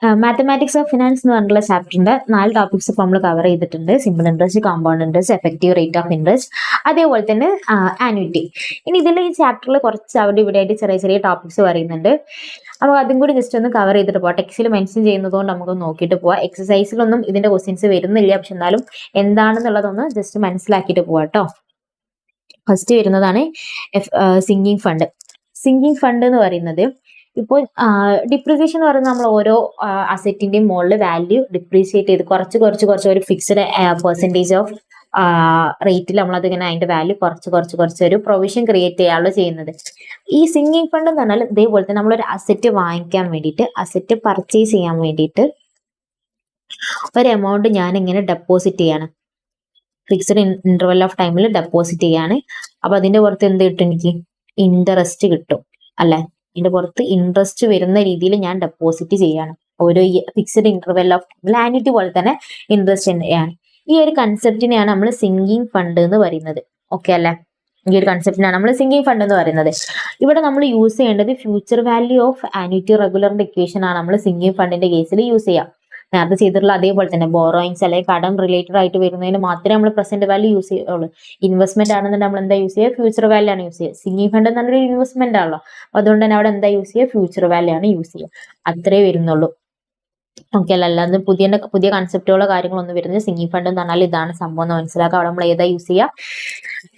Mathematics of finance എന്ന് പറഞ്ഞിട്ടുള്ള ചാപ്റ്ററിന്റെ 4 topics ഇപ്പോൾ നമ്മൾ കവർ ചെയ്തിട്ടുണ്ട്. Simple interest, compound interest, effective rate of interest, അതേപോലെ തന്നെ ആനുവിറ്റി. ഇനി ഇതിൽ ഈ ചാപ്റ്ററിൽ കുറച്ച് അവിടെ ഇവിടെ ആയിട്ട് ചെറിയ ചെറിയ ടോപ്പിക്സ് പറയുന്നുണ്ട്. അപ്പോൾ അതും കൂടി ജസ്റ്റ് ഒന്ന് കവർ ചെയ്തിട്ട് പോവാം. ടെക്സ്റ്റിൽ മെൻഷൻ ചെയ്യുന്നതുകൊണ്ട് നമുക്ക് നോക്കിയിട്ട് പോവാം. എക്സസൈസിലൊന്നും ഇതിന്റെ ക്വസ്റ്റ്യൻസ് വരുന്നില്ല, പക്ഷെ എന്നാലും എന്താണെന്നുള്ളതൊന്ന് ജസ്റ്റ് മനസ്സിലാക്കിയിട്ട് പോവാം കേട്ടോ. ഫസ്റ്റ് വരുന്നതാണ് സിങ്കിങ് ഫണ്ട്. സിങ്കിങ് ഫണ്ട് എന്ന് പറയുന്നത് ഇപ്പോൾ ഡിപ്രിസിയേഷൻ എന്ന് പറയുന്നത് നമ്മൾ ഓരോ അസറ്റിന്റെയും മുകളിൽ വാല്യൂ ഡിപ്രീസിയേറ്റ് ചെയ്ത് കുറച്ച് ഒരു ഫിക്സ്ഡ് പെർസെൻറ്റേജ് ഓഫ് റേറ്റിൽ നമ്മളതിങ്ങനെ അതിന്റെ വാല്യൂ കുറച്ച് ഒരു പ്രൊവിഷൻ ക്രിയേറ്റ് ചെയ്യാനുള്ള ചെയ്യുന്നത്. ഈ സിങ്കിങ് ഫണ്ട് എന്ന് പറഞ്ഞാൽ ഇതേപോലെ തന്നെ നമ്മളൊരു അസറ്റ് വാങ്ങിക്കാൻ വേണ്ടിയിട്ട്, അസറ്റ് പർച്ചേസ് ചെയ്യാൻ വേണ്ടിയിട്ട് ഒരു എമൗണ്ട് ഞാൻ ഇങ്ങനെ ഡെപ്പോസിറ്റ് ചെയ്യാണ്. ഫിക്സ്ഡ് ഇന്റർവെൽ ഓഫ് ടൈമിൽ ഡെപ്പോസിറ്റ് ചെയ്യാണ്. അപ്പൊ അതിന്റെ പുറത്ത് എന്ത് കിട്ടും? എനിക്ക് ഇൻട്രസ്റ്റ് കിട്ടും അല്ലെ. ഇതിന്റെ പുറത്ത് ഇൻട്രസ്റ്റ് വരുന്ന രീതിയിൽ ഞാൻ ഡെപ്പോസിറ്റ് ചെയ്യാണ് ഓരോ ഫിക്സ്ഡ് ഇന്റർവെൽ ഓഫ് ടൈമിൽ. ആന്വിറ്റി പോലെ തന്നെ ഇൻട്രസ്റ്റ് ആണ്. ഈ ഒരു കൺസെപ്റ്റിനെയാണ് നമ്മൾ സിങ്കിങ് ഫണ്ട് എന്ന് പറയുന്നത്. ഓക്കെ അല്ലെ? ഈ ഒരു കൺസെപ്റ്റിനാണ് നമ്മൾ സിങ്കിങ് ഫണ്ട് എന്ന് പറയുന്നത്. ഇവിടെ നമ്മൾ യൂസ് ചെയ്യേണ്ടത് ഫ്യൂച്ചർ വാല്യൂ ഓഫ് ആന്വിറ്റി റെഗുലറിന്റെ ഇക്വേഷൻ ആണ് നമ്മൾ സിങ്കിങ് ഫണ്ടിന്റെ കേസിൽ യൂസ് ചെയ്യാം. നേരത്തെ ചെയ്തിട്ടുള്ള അതേപോലെ തന്നെ ബോറോയിങ്സ് അല്ലെങ്കിൽ കടം റിലേറ്റഡ് ആയിട്ട് വരുന്നതിന് മാത്രമേ നമ്മൾ പ്രസന്റ് വാല്യൂ യൂസ് ചെയ്യുള്ളൂ. ഇൻവെസ്റ്റ്മെന്റ് ആണെന്നുണ്ടെങ്കിൽ നമ്മൾ എന്താ യൂസ് ചെയ്യുക? ഫ്യൂച്ചർ വാല്യൂ ആണ് യൂസ് ചെയ്യുക. സിങ്കിങ് ഫണ്ട് എന്ന് പറഞ്ഞൊരു ഇൻവെസ്റ്റ്മെന്റ് ആണല്ലോ. അപ്പൊ അതുകൊണ്ട് തന്നെ അവിടെ എന്താ യൂസ് ചെയ്യുക? ഫ്യൂച്ചർ വാല്യൂ ആണ് യൂസ് ചെയ്യുക. അത്രേ വരുന്നുള്ളൂ. ഓക്കെ അല്ല, അല്ലാതെ പുതിയ കൺസെപ്റ്റുകളോ കാര്യങ്ങളൊന്നും വരുന്നത് സിങ്കിങ് ഫണ്ട് എന്ന് പറഞ്ഞാൽ ഇതാണ് സംഭവം എന്ന് മനസ്സിലാക്കുക. അവിടെ നമ്മൾ ഏതാ യൂസ് ചെയ്യുക?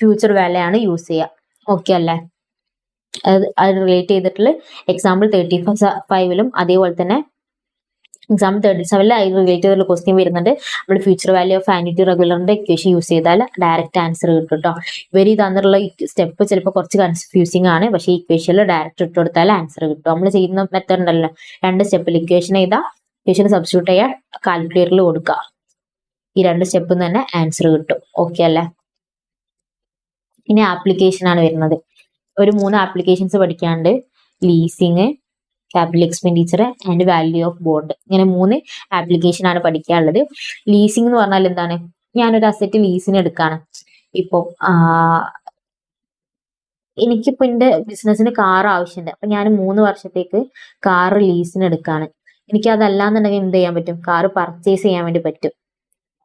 ഫ്യൂച്ചർ വാല്യൂ ആണ് യൂസ് ചെയ്യുക. ഓക്കെ അല്ലേ? അത് റിലേറ്റ് ചെയ്തിട്ടുള്ള എക്സാമ്പിൾ 35-ലും അതേപോലെ തന്നെ എക്സാമ്പിൾ 37-ൽ അതിൽ റിലേറ്റ് ചെയ്തുള്ള ക്വസ്റ്റ്യൻ വരുന്നുണ്ട്. നമ്മൾ ഫ്യൂച്ചർ വാല്യൂ ഓഫ് ആന്വിറ്റി റെഗുലറിന്റെ ഇക്വേഷൻ യൂസ് ചെയ്താൽ ഡയറക്റ്റ് ആൻസർ കിട്ടും കേട്ടോ. ഇവർ തന്നിട്ടുള്ള സ്റ്റെപ്പ് ചിലപ്പോൾ കുറച്ച് കൺഫ്യൂസിംഗ് ആണ്, പക്ഷേ ഇക്വേഷനിൽ ഡയറക്റ്റ് ഇട്ട് കൊടുത്താൽ ആൻസർ കിട്ടും. നമ്മൾ ചെയ്യുന്ന മെത്തേഡ് ഉണ്ടല്ലോ, 2 സ്റ്റെപ്പിൽ ഇക്വേഷൻ ചെയ്താൽ ഇക്വേഷൻ സബ്സ്റ്റിറ്റ്യൂട്ട് ചെയ്യാൻ കാൽക്കുലേറ്ററിൽ കൊടുക്കുക. ഈ 2 സ്റ്റെപ്പിൽ തന്നെ ആൻസർ കിട്ടും. ഓക്കെ അല്ലേ? ഇനി ആപ്ലിക്കേഷൻ ആണ് വരുന്നത്. ഒരു 3 ആപ്ലിക്കേഷൻസ് പഠിക്കാണ്ട്: leasing, capital expenditure and value of bond. ഇങ്ങനെ 3 ആപ്ലിക്കേഷൻ ആണ് പഠിക്കാനുള്ളത്. ലീസിംഗ് എന്ന് പറഞ്ഞാൽ എന്താണ്? ഞാനൊരു അസറ്റ് ലീസിന് എടുക്കാണ്. ഇപ്പൊ എനിക്കിപ്പോ എന്റെ ബിസിനസ്സിന് കാർ ആവശ്യമുണ്ട്. അപ്പൊ ഞാൻ 3 വർഷത്തേക്ക് കാർ ലീസിന് എടുക്കാണ്. എനിക്ക് അതല്ലാന്നുണ്ടെങ്കിൽ എന്ത് ചെയ്യാൻ പറ്റും? കാർ പർച്ചേസ് ചെയ്യാൻ വേണ്ടി പറ്റും.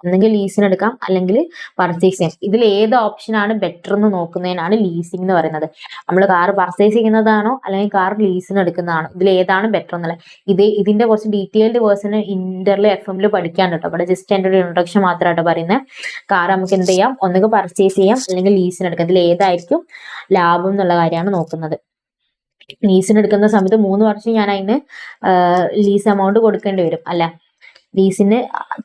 ഒന്നെങ്കിൽ ലീസിന് എടുക്കാം, അല്ലെങ്കിൽ പർച്ചേസ് ചെയ്യാം. ഇതിൽ ഏത് ഓപ്ഷൻ ആണ് ബെറ്റർ എന്ന് നോക്കുന്നതിനാണ് ലീസിംഗ് എന്ന് പറയുന്നത്. നമ്മൾ കാർ പർച്ചേസ് ചെയ്യുന്നതാണോ അല്ലെങ്കിൽ കാർ ലീസിന് എടുക്കുന്നതാണോ, ഇതിൽ ഏതാണ് ബെറ്റർ എന്നുള്ളത്. ഇതിന്റെ കുറച്ച് ഡീറ്റെയിൽഡ് വേർഷൻ ഇന്റർല് FM പഠിക്കാൻ കേട്ടോ. അവിടെ ജസ്റ്റ് എൻ്റെ ഒരു ഇൻട്രൊഡക്ഷൻ മാത്രമായിട്ട് പറയുന്നത്. കാർ നമുക്ക് എന്ത് ചെയ്യാം? ഒന്നുകിൽ പർച്ചേസ് ചെയ്യാം, അല്ലെങ്കിൽ ലീസിന് എടുക്കാം. ഇതിൽ ഏതായിരിക്കും ലാഭം എന്നുള്ള കാര്യമാണ് നോക്കുന്നത്. ലീസിന് എടുക്കുന്ന സമയത്ത് 3 വർഷം ഞാൻ അതിന് ലീസ് എമൗണ്ട് കൊടുക്കേണ്ടി വരും അല്ലെ. ലീസിന്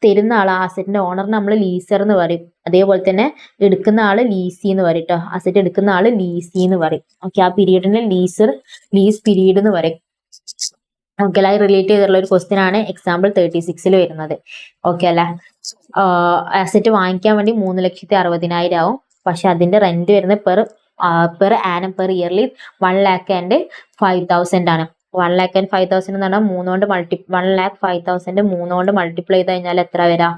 തരുന്ന ആൾ, അസറ്റിന്റെ ഓണറിന് നമ്മൾ ലീസർ എന്ന് പറയും. അതേപോലെ തന്നെ എടുക്കുന്ന ആള് ലീസി എന്ന് പറയും കേട്ടോ. അസറ്റ് എടുക്കുന്ന ആള് ലീസി എന്ന് പറയും. ഓക്കെ, ആ പീരീഡിന് ലീസ് പീരീഡ് എന്ന് പറയും. ഓക്കെ അല്ല, റിലേറ്റ് ചെയ്തിട്ടുള്ള ഒരു ക്വസ്റ്റ്യൻ ആണ് എക്സാമ്പിൾ 36-ൽ വരുന്നത്. ഓക്കെ അല്ല, അസറ്റ് വാങ്ങിക്കാൻ വേണ്ടി 3,60,000 ആവും. പക്ഷെ അതിന്റെ റെന്റ് വരുന്നത് പെർ ആനം പെർ ഇയർലി 1,05,000 ആണ്. 1,05,000 എന്ന് പറഞ്ഞാൽ 1,05,000 3 കൊണ്ട് മൾട്ടിപ്ലൈ ചെയ്ത് കഴിഞ്ഞാൽ എത്ര വരാം?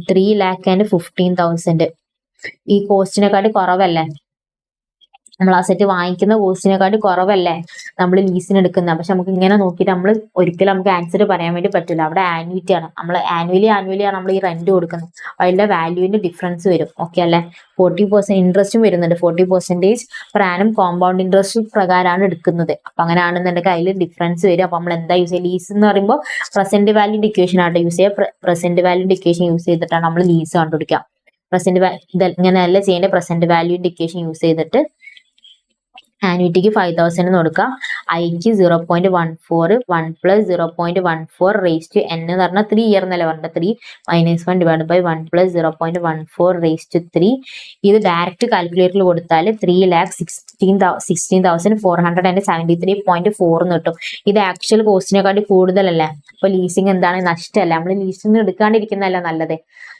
3,15,000. ഈ കോസ്റ്റിനെക്കാട്ടി കുറവല്ലേ? നമ്മൾ അസറ്റ് വാങ്ങിക്കുന്ന കോസ്റ്റിനെക്കാട്ടി കുറവല്ലേ നമ്മൾ ലീസിന് എടുക്കുന്നത്? പക്ഷെ നമുക്ക് ഇങ്ങനെ നോക്കിയിട്ട് ഒരിക്കലും നമുക്ക് ആൻസർ പറയാൻ വേണ്ടി പറ്റില്ല. അവിടെ ആനുവിറ്റി ആണ്. നമ്മൾ ആനുവലി ആണ് നമ്മൾ ഈ റെന്റ് കൊടുക്കുന്നത്. അതിന്റെ വാല്യൂവിന്റെ ഡിഫറൻസ് വരും. ഓക്കെ അല്ലെ? 40% ഇൻട്രസ്റ്റും വരുന്നുണ്ട്. 40% per annum കോമ്പൗണ്ട് ഇൻട്രസ്റ്റ് പ്രകാരമാണ് എടുക്കുന്നത്. അപ്പൊ അങ്ങനെയാണെന്നുണ്ടെങ്കിൽ അതിൽ ഡിഫറൻസ് വരും. അപ്പൊ നമ്മൾ എന്താ യൂസ് ചെയ്യുക? ലീസ് എന്ന് പറയുമ്പോൾ പ്രസന്റ് വാല്യൂന്റെ ഇക്വേഷൻ ആണ് യൂസ് ചെയ്യുക. പ്രസന്റ് വാല്യൂന്റെ ഇക്വേഷൻ യൂസ് ചെയ്തിട്ടാണ് നമ്മൾ ലീസ് കണ്ടുപിടിക്കുക. ഇങ്ങനെയല്ല ചെയ്യേണ്ട. പ്രസന്റ് വാല്യൂന്റെ ഇക്വേഷൻ യൂസ് ചെയ്തിട്ട് ആനുവിറ്റിക്ക് 5,000 എന്ന് കൊടുക്കാം. ഐക്ക് 0.14, 1 + 0.14 raised to n എന്ന് പറഞ്ഞാൽ 3 ഇയർ എന്നല്ലേ പറഞ്ഞത്. 3 - 1 / 1 + 0.14 raised to 3. ഇത് ഡയറക്റ്റ് കാൽക്കുലേറ്ററിൽ കൊടുത്താൽ 3,16,473.4 എന്ന് കിട്ടും. ഇത് ആക്ച്വൽ കോസ്റ്റിനെക്കാട്ടി കൂടുതലല്ലേ? അപ്പൊ ലീസിങ് എന്താണ്? നഷ്ടമല്ല. നമ്മൾ ലീസിന് എടുക്കാണ്ടിരിക്കുന്നതല്ല നല്ലത്.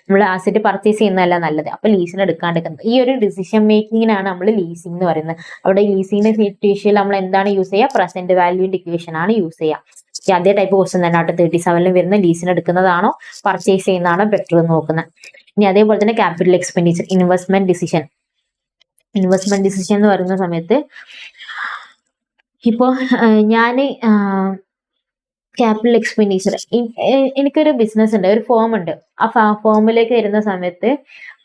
നമ്മൾ അസറ്റ് പർച്ചേസ് ചെയ്യുന്നതല്ല നല്ലത്. അപ്പൊ ലീസിന് എടുക്കാണ്ടിരിക്കുന്നത്. ഈ ഒരു ഡിസിഷൻ മേക്കിങ്ങിനാണ് നമ്മൾ ലീസിംഗ് എന്ന് പറയുന്നത്. അവിടെ ലീസിംഗിന്റെ സിറ്റുവേഷനിൽ നമ്മൾ എന്താണ് യൂസ് ചെയ്യുക? പ്രസന്റ് വാല്യൂന്റെ ഇക്വേഷൻ ആണ് യൂസ് ചെയ്യുക. അതേ ടൈപ്പ് ക്വസ്റ്റ്യൻ തന്നെ ആയിട്ട് 37-ൽ വരുന്ന ലീസിന് എടുക്കുന്നതാണോ പർച്ചേസ് ചെയ്യുന്നതാണോ ബെറ്റർ എന്ന് നോക്കുന്നത്. ഇനി അതേപോലെ തന്നെ ക്യാപിറ്റൽ എക്സ്പെൻഡിച്ചർ, ഇൻവെസ്റ്റ്മെന്റ് ഡിസിഷൻ എന്ന് പറയുന്ന സമയത്ത് ഇപ്പോ ഞാൻ ക്യാപിറ്റൽ എക്സ്പെൻഡിച്ചർ. എനിക്കൊരു ബിസിനസ് ഉണ്ട്, ഒരു ഫേം ഉണ്ട്. ആ ഫേമിലേക്ക് വരുന്ന സമയത്ത്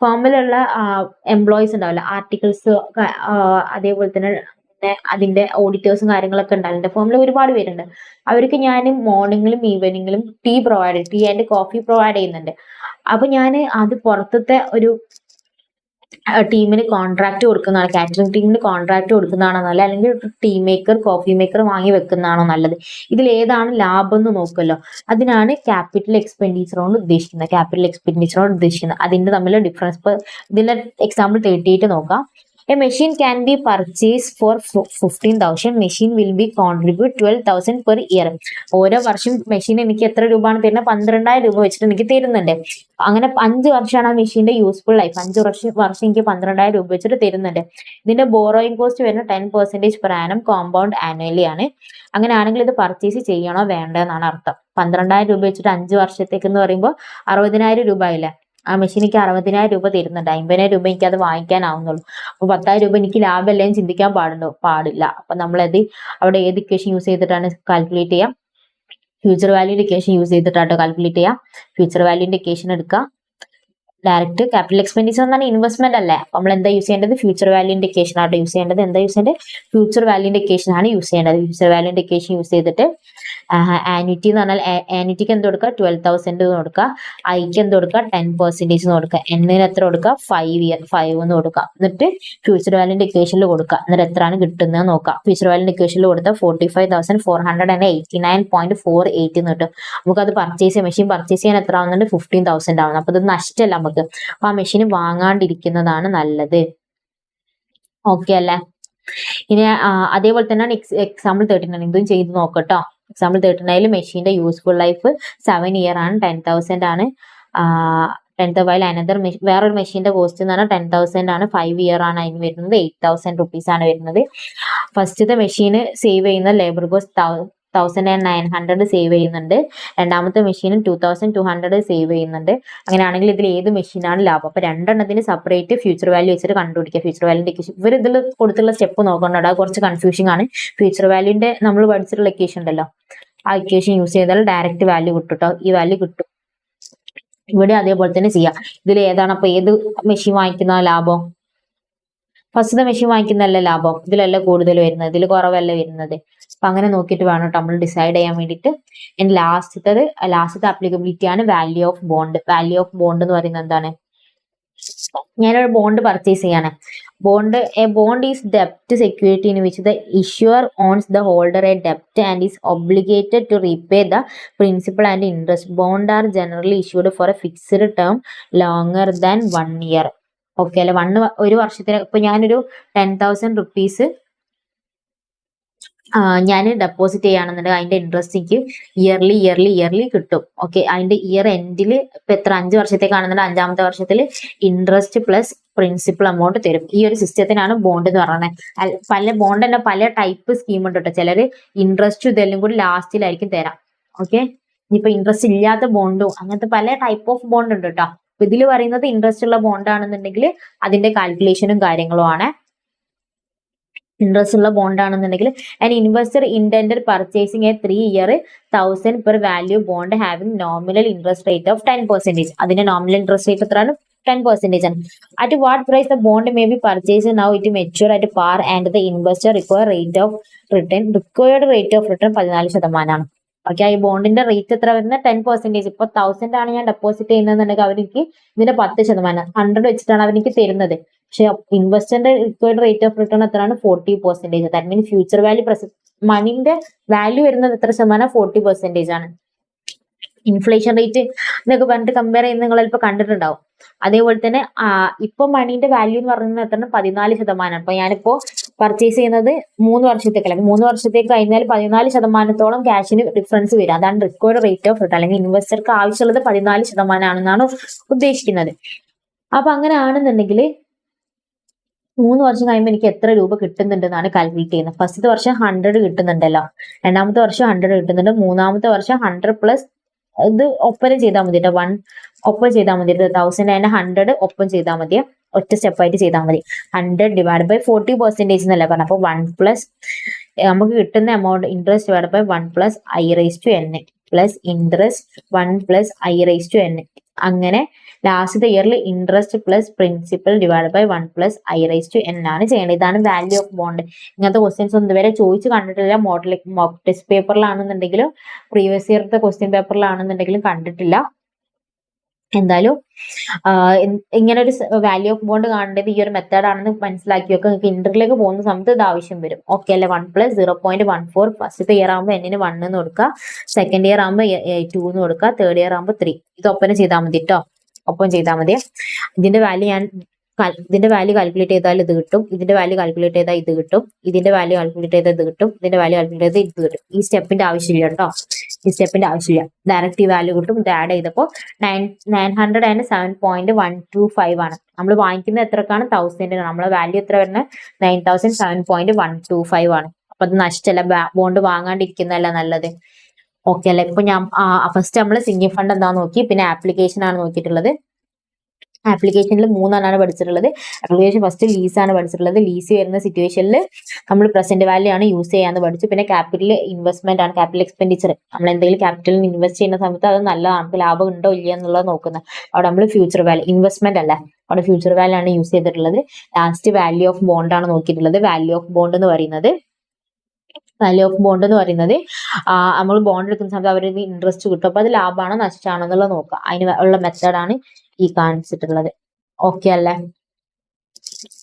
ഫേമിലുള്ള എംപ്ലോയീസ് ഉണ്ടാവില്ല, ആർട്ടിക്കിൾസ്, അതേപോലെ തന്നെ അതിന്റെ ഓഡിറ്റേഴ്സും കാര്യങ്ങളൊക്കെ ഉണ്ടാവില്ല. എന്റെ ഫേമിൽ ഒരുപാട് പേരുണ്ട്. അവർക്ക് ഞാൻ മോർണിംഗിലും ഈവനിങ്ങിലും ടീ ആൻഡ് കോഫി പ്രൊവൈഡ് ചെയ്യുന്നുണ്ട്. അപ്പൊ ഞാൻ അത് പുറത്തത്തെ ഒരു ടീമിന് കോൺട്രാക്ട് കൊടുക്കുന്നതാണ്, കാറ്ററിംഗ് ടീമിന് കോൺട്രാക്ട് കൊടുക്കുന്നതാണോ നല്ലത്, അല്ലെങ്കിൽ ടീ മേക്കർ, കോഫി മേക്കർ വാങ്ങി വെക്കുന്നതാണോ നല്ലത്? ഇതിൽ ഏതാണ് ലാഭം എന്ന് നോക്കുമല്ലോ. അതിനാണ് ക്യാപിറ്റൽ എക്സ്പെൻഡിച്ചറോട് ഉദ്ദേശിക്കുന്നത്. അതിന്റെ തമ്മിലുള്ള ഡിഫറൻസ്. ഇപ്പൊ ഇതിന്റെ എക്സാമ്പിൾ 38 നോക്കാം. A machine can be purchased for 15,000. Machine will be contribute 12,000 per year. ഓരോ വർഷം മെഷീൻ എനിക്ക് എത്ര രൂപയാണ് തരുന്നത്? 12,000 രൂപ വെച്ചിട്ട് എനിക്ക് തരുന്നുണ്ട്. അങ്ങനെ 5 വർഷമാണ് ആ മെഷീന്റെ യൂസ്ഫുൾ ലൈഫ്. 5 വർഷം എനിക്ക് 12,000 രൂപ വെച്ചിട്ട് തരുന്നുണ്ട്. ഇതിന്റെ ബോറോയിങ് കോസ്റ്റ് വരുന്ന 10% per annum കോമ്പൗണ്ട് ആനുവലി ആണ്. അങ്ങനെയാണെങ്കിൽ ഇത് പർച്ചേസ് ചെയ്യണോ വേണ്ട എന്നാണ് അർത്ഥം. 12,000 രൂപ വെച്ചിട്ട് 5 വർഷത്തേക്ക് എന്ന് പറയുമ്പോൾ 60,000 രൂപ ആയില്ലേ? ആ മെഷീൻ എനിക്ക് 60,000 രൂപ തരുന്നുണ്ട്. 50,000 രൂപ എനിക്ക് അത് വാങ്ങിക്കാനാവുന്നുള്ളൂ. അപ്പൊ 10,000 രൂപ എനിക്ക് ലാഭമല്ലേ എന്ന് ചിന്തിക്കാൻ പാടില്ല. അപ്പൊ നമ്മളത് അവിടെ ഏത് ഇക്വേഷൻ യൂസ് ചെയ്തിട്ടാണ് കാൽക്കുലേറ്റ് ചെയ്യാം? ഫ്യൂച്ചർ വാല്യൂന്റെ ഇക്വേഷൻ യൂസ് ചെയ്തിട്ടാണ് കാൽക്കുലേറ്റ് ചെയ്യാം. ഫ്യൂച്ചർ വാല്യൂന്റെ ഇക്വേഷൻ എടുക്കുക. ഡയറക്റ്റ് ക്യാപിറ്റൽ എക്സ്പെൻഡിച്ചർ എന്നാണ് ഇൻവെസ്റ്റ്മെന്റ് അല്ലേ? അപ്പൊ നമ്മൾ എന്താ യൂസ് ചെയ്യേണ്ടത്? ഫ്യൂച്ചർ വാല്യൂന്റെ ഇക്വേഷൻ ആണ് യൂസ് ചെയ്യേണ്ടത്. എന്താ യൂസ് ചെയ്യേണ്ടത്? ഫ്യൂച്ചർ വാല്യൂന്റെ ഇക്വേഷൻ ആണ് യൂസ് ചെയ്യേണ്ടത്. ഫ്യൂച്ചർ വാല്യൂന്റെ ഇക്വേഷൻ യൂസ് ചെയ്തിട്ട് ആനുവിറ്റി എന്ന് പറഞ്ഞാൽ ആനുവിറ്റിക്ക് എന്ത് കൊടുക്കുക? 12,000 എന്ന് കൊടുക്കുക. ഐക്ക് എന്ത് കൊടുക്കുക? 10% എന്ന് കൊടുക്കുക. എന്നിന് എത്ര കൊടുക്കുക? 5 എന്ന് കൊടുക്കുക. എന്നിട്ട് ഫ്യൂച്ചർ വാല്യൂന്റെ ഇക്വേഷനിൽ കൊടുക്കുക. എന്നിട്ട് എത്രയാണ് കിട്ടുന്നത് നോക്കുക. ഫ്യൂച്ചർ വാല്യൂന്റെ ഇക്വേഷനിൽ കൊടുത്താൽ 45,489.48 എന്ന് കിട്ടും. നമുക്കത് മെഷീൻ പർച്ചേസ് ചെയ്യാൻ എത്ര ആവുന്നുണ്ട്? 15,000 ആവുന്നു. അപ്പൊ ഇത് നഷ്ടമല്ല നമുക്ക്. അപ്പൊ ആ മെഷീൻ വാങ്ങാണ്ടിരിക്കുന്നതാണ് നല്ലത്. ഓക്കെ അല്ലേ? ഇനി അതേപോലെ തന്നെയാണ് എക്സാമ്പിൾ 39. ഇതും ചെയ്ത് നോക്കട്ടോ. എക്സാമ്പിൾ 39 മെഷീന്റെ യൂസ്ഫുൾ ലൈഫ് 7 ഇയർ ആണ്, 10,000 ആണ്. 10,000 while another വേറൊരു മെഷീന്റെ കോസ്റ്റ് എന്ന് പറഞ്ഞാൽ 10,000 ആണ്, 5 ഇയർ ആണ് അതിന് വരുന്നത്, 8,000 റുപ്പീസ് ആണ് വരുന്നത്. ഫസ്റ്റത്തെ മെഷീന് സേവ് ചെയ്യുന്ന ലേബർ കോസ്റ്റ് 1,900 സേവ് ചെയ്യുന്നുണ്ട്. രണ്ടാമത്തെ മെഷീന് 2,200 സേവ് ചെയ്യുന്നുണ്ട്. അങ്ങനെയാണെങ്കിൽ ഇതിൽ ഏത് മെഷീനാണ് ലാഭം? അപ്പൊ രണ്ടെണ്ണത്തിന് സെപ്പറേറ്റ് ഫ്യൂച്ചർ വാല്യൂ വെച്ചിട്ട് കണ്ടുപിടിക്കുക. ഫ്യൂച്ചർ വാല്യൂന്റെ ഇക്വേഷൻ ഇവർ ഇതിൽ കൊടുത്തുള്ള സ്റ്റെപ്പ് നോക്കണ്ട, അത് കുറച്ച് കൺഫ്യൂഷൻ ആണ്. ഫ്യൂച്ചർ വാല്യൂന്റെ നമ്മൾ പഠിച്ചിട്ടുള്ള ഇക്വേഷൻ ഉണ്ടല്ലോ, ആ ഇക്വേഷൻ യൂസ് ചെയ്താൽ ഡയറക്റ്റ് വാല്യൂ കിട്ടും കേട്ടോ. ഈ വാല്യൂ കിട്ടും. ഇവിടെ അതേപോലെ തന്നെ ചെയ്യാം. ഇതിൽ ഏതാണ് അപ്പൊ ഏത് മെഷീൻ വാങ്ങിക്കുന്ന ലാഭം? ഫസ്റ്റത്തെ മെഷീൻ വാങ്ങിക്കുന്നതല്ല ലാഭം. ഇതിലല്ല കൂടുതൽ വരുന്നത്, ഇതിൽ കുറവല്ല വരുന്നത്. അപ്പൊ അങ്ങനെ നോക്കിയിട്ട് വേണം നമ്മൾ ഡിസൈഡ് ചെയ്യാൻ വേണ്ടിയിട്ട്. ലാസ്റ്റത്തെ ആപ്ലിക്കബിലിറ്റി ആണ് value of bond. Value of bond എന്ന് പറയുന്നത് എന്താണ്? ഞാനൊരു ബോണ്ട് പർച്ചേസ് ചെയ്യാണ്. A bond is ഡെപ്റ്റ് security in which the issuer ons the holder A ഡെപ്റ്റ് and is obligated to repay the principal and interest. Bond are generally issued for A fixed term longer than 1 year. Okay അല്ലെ? ഒരു വർഷത്തിന് ഇപ്പൊ ഞാനൊരു 10,000 rupees ഞാൻ deposit ചെയ്യുകയാണെന്നുണ്ടെങ്കിൽ അതിന്റെ interest എനിക്ക് yearly കിട്ടും. ഓക്കെ, അതിന്റെ ഇയർ എൻഡിൽ ഇപ്പൊ എത്ര 5 വർഷത്തേക്കാണെന്നുണ്ടെങ്കിൽ 5ാമത്തെ വർഷത്തിൽ ഇൻട്രസ്റ്റ് പ്ലസ് പ്രിൻസിപ്പൽ അമൗണ്ട് തരും. ഈ ഒരു സിസ്റ്റത്തിനാണ് ബോണ്ട് എന്ന് പറയുന്നത്. ബോണ്ട് തന്നെ പല ടൈപ്പ് സ്കീം ഉണ്ട് കേട്ടോ. ചിലര് ഇൻട്രസ്റ്റ് ഇതെല്ലാം കൂടി ലാസ്റ്റിലായിരിക്കും തരാം. ഓക്കെ, ഇനിയിപ്പോ ഇൻട്രസ്റ്റ് ഇല്ലാത്ത ബോണ്ടും അങ്ങനത്തെ പല ടൈപ്പ് ഓഫ് ബോണ്ട് ഉണ്ട് കേട്ടോ. അപ്പൊ ഇതിൽ പറയുന്നത് ഇൻട്രസ്റ്റ് ഉള്ള ബോണ്ട് ആണെന്നുണ്ടെങ്കിൽ അതിന്റെ കാൽക്കുലേഷനും കാര്യങ്ങളും ആണ്. ഇൻട്രസ്റ്റ് ഉള്ള ബോണ്ട് ആണെന്നുണ്ടെങ്കിൽ an investor intended purchasing a 3 year 1,000 par value bond having nominal interest rate of 10%. അതിന്റെ നോമിനൽ ഇൻട്രസ്റ്റ് റേറ്റ് എത്രയാണ്? 10% ആണ്. At what price the bond may be purchase now it mature at par and the investor required rate of return 14% ആണ്. Okay, ഈ ബോണ്ടിന്റെ rate എത്ര വരുന്നത്? 10%. ഇപ്പൊ 1,000 ആണ് ഞാൻ ഡെപ്പോസിറ്റ് ചെയ്യുന്നതെന്നുണ്ടെങ്കിൽ അവർക്ക് ഇതിന്റെ 10%, 100 വെച്ചിട്ടാണ് അവർക്ക് തരുന്നത്. പക്ഷെ ഇൻവെസ്റ്ററിന്റെ റിക്വയർഡ് റേറ്റ് ഓഫ് റിട്ടേൺ എത്രയാണ്? 40%. ദാറ്റ് മീൻസ് ഫ്യൂച്ചർ വാല്യൂ മണിന്റെ വാല്യൂ വരുന്നത് എത്ര ശതമാനം? 40% ആണ്. ഇൻഫ്ലേഷൻ റേറ്റ് എന്നൊക്കെ പറഞ്ഞിട്ട് കമ്പയർ ചെയ്യുന്ന നിങ്ങൾ ചിലപ്പോൾ കണ്ടിട്ടുണ്ടാവും. അതേപോലെ തന്നെ ഇപ്പൊ മണീന്റെ വാല്യൂ എന്ന് പറയുന്നത് എത്ര? 14%. അപ്പൊ ഞാനിപ്പോ പർച്ചേസ് ചെയ്യുന്നത് 3 വർഷത്തേക്കല്ല, 3 വർഷത്തേക്ക് കഴിഞ്ഞാൽ 14% ക്യാഷിന് ഡിഫറൻസ് വരും. അതാണ് റിക്വയർഡ് റേറ്റ് ഓഫ് റിട്ടേൺ. അല്ലെങ്കിൽ ഇൻവെസ്റ്റർക്ക് ആവശ്യമുള്ളത് 14% ആണെന്നാണ് ഉദ്ദേശിക്കുന്നത്. അപ്പൊ അങ്ങനെ ആണെന്നുണ്ടെങ്കിൽ 3 വർഷം കഴിയുമ്പോൾ എനിക്ക് എത്ര രൂപ കിട്ടുന്നുണ്ടെന്നാണ് കാൽക്കുലേറ്റ് ചെയ്യുന്നത്. ഫസ്റ്റത്തെ വർഷം 100 കിട്ടുന്നുണ്ടല്ലോ, രണ്ടാമത്തെ വർഷം 100 കിട്ടുന്നുണ്ട്, മൂന്നാമത്തെ വർഷം 100 പ്ലസ് ഇത് ഒപ്പം ചെയ്താൽ മതി കേട്ടോ. 1 ഒപ്പം ചെയ്താൽ മതി. 1,000 ആൻഡ് 100 ഒപ്പം ചെയ്താൽ മതി. ഒറ്റ സ്റ്റെപ്പായിട്ട് ചെയ്താൽ മതി. 100 ഡിവൈഡ് ബൈ 40% എന്നല്ല പറഞ്ഞത്. അപ്പൊ 1 പ്ലസ് നമുക്ക് കിട്ടുന്ന amount interest divide by 1 plus I raise to N plus interest 1 plus I raise to N. അങ്ങനെ ലാസ്റ്റ് ഇയറിൽ interest plus principal divide by 1 plus I raise to N ആണ് ചെയ്യേണ്ടത്. ഇതാണ് വാല്യൂ ഓഫ് ബോണ്ട്. ഇങ്ങനത്തെ questions ഒന്നും ഇതുവരെ ചോദിച്ചു കണ്ടിട്ടില്ല. മോക്ക് ടെസ്റ്റ് പേപ്പറിലാണെന്നുണ്ടെങ്കിലും പ്രീവിയസ് ഇയറത്തെ ക്വസ്റ്റ്യൻ പേപ്പറിലാണെന്നുണ്ടെങ്കിലും കണ്ടിട്ടില്ല. എന്തായാലും ഇങ്ങനെ ഒരു വാല്യൂ ഓഫ് ബോണ്ട് കാണേണ്ടത് ഈ ഒരു മെത്തേഡ് ആണെന്ന് മനസ്സിലാക്കി വെക്കുക. നിങ്ങൾക്ക് ഇന്റർലേക്ക് പോകുന്ന സമയത്ത് ഇത് ആവശ്യം വരും. ഓക്കെ അല്ലെ? 1 പ്ലസ് 0.14 ഫസ്റ്റ് ഇയർ ആകുമ്പോൾ എന്നിന് 1 എന്ന് കൊടുക്കുക, സെക്കൻഡ് ഇയർ ആകുമ്പോൾ 2 എന്ന് കൊടുക്കുക, തേർഡ് ഇയർ ആകുമ്പോൾ 3. ഇത് ഒപ്പം ചെയ്താൽ മതി കേട്ടോ, ഒപ്പം ചെയ്താൽ മതി. ഇതിന്റെ വാല്യൂ കാൽക്കുലേറ്റ് ചെയ്താൽ ഇത് കിട്ടും, ഇതിന്റെ വാല്യൂ കാൽക്കുലേറ്റ് ചെയ്താൽ ഇത് കിട്ടും, ഇതിന്റെ വാല്യൂ കാൽക്കുലേറ്റ് ചെയ്താൽ ഇത് കിട്ടും, ഇതിന്റെ വാല്യൂ കാൽക്കുലേറ്റ് ചെയ്താൽ ഇത് കിട്ടും. ഈ സ്റ്റെപ്പിന്റെ ആവശ്യമില്ല കേട്ടോ, ഈ സ്റ്റെപ്പിന്റെ ആവശ്യമില്ല. ഡയറക്റ്റ് ഈ വാല്യൂ കിട്ടും. ഇത് ആഡ് ചെയ്തപ്പോൾ 907.125 ആണ്. നമ്മൾ വാങ്ങിക്കുന്നത് എത്രക്കാണ്? 1000. നമ്മളെ വാല്യൂ എത്ര വരുന്നത്? 9007.125 ആണ്. അപ്പൊ അത് നഷ്ടമല്ല, ബോണ്ട് വാങ്ങാണ്ടിരിക്കുന്നതല്ല നല്ലത്. ഓക്കെ അല്ലെ? ഇപ്പൊ ഞാൻ ഫസ്റ്റ് നമ്മൾ സിങ്കിങ് ഫണ്ട് എന്താന്ന് നോക്കി, പിന്നെ ആപ്ലിക്കേഷൻ ആണ് നോക്കിയിട്ടുള്ളത്. ആപ്ലിക്കേഷനിൽ 3 പഠിച്ചിട്ടുള്ളത്. ആപ്ലിക്കേഷൻ ഫസ്റ്റ് ലീസാണ് പഠിച്ചിട്ടുള്ളത്. ലീസ് വരുന്ന സിറ്റുവേഷനിൽ നമ്മൾ പ്രസന്റ് വാല്യൂ ആണ് യൂസ് ചെയ്യാന്ന് പഠിച്ചു. പിന്നെ ക്യാപിറ്റൽ ഇൻവെസ്റ്റ്മെന്റ് ആണ്, ക്യാപിറ്റൽ എക്സ്പെൻഡിച്ചർ. നമ്മൾ എന്തെങ്കിലും ക്യാപിറ്റലിൽ ഇൻവെസ്റ്റ് ചെയ്യുന്ന സമയത്ത് അത് നല്ലതാണ്, ലാഭം ഉണ്ടോ ഇല്ല എന്നുള്ളത് നോക്കുന്നത്. അവിടെ നമ്മൾ ഫ്യൂച്ചർ വാല്യൂ, ഇൻവെസ്റ്റ്മെന്റ് അല്ല, അവിടെ ഫ്യൂച്ചർ വാല്യൂ ആണ് യൂസ് ചെയ്തിട്ടുള്ളത്. ലാസ്റ്റ് വാല്യൂ ഓഫ് ബോണ്ട് ആണ് നോക്കിയിട്ടുള്ളത്. വാല്യൂ ഓഫ് ബോണ്ട് എന്ന് പറയുന്നത് നമ്മൾ ബോണ്ട് എടുക്കുന്ന സമയത്ത് അവർക്ക് ഇൻട്രസ്റ്റ് കിട്ടും. അപ്പൊ അത് ലാഭമാണോ നഷ്ടമാണോ എന്നുള്ളത് നോക്കുക. അതിന് ഉള്ള മെത്തേഡാണ് ഈ കാണിച്ചിട്ടുള്ളത്. ഓക്കെ അല്ലേ?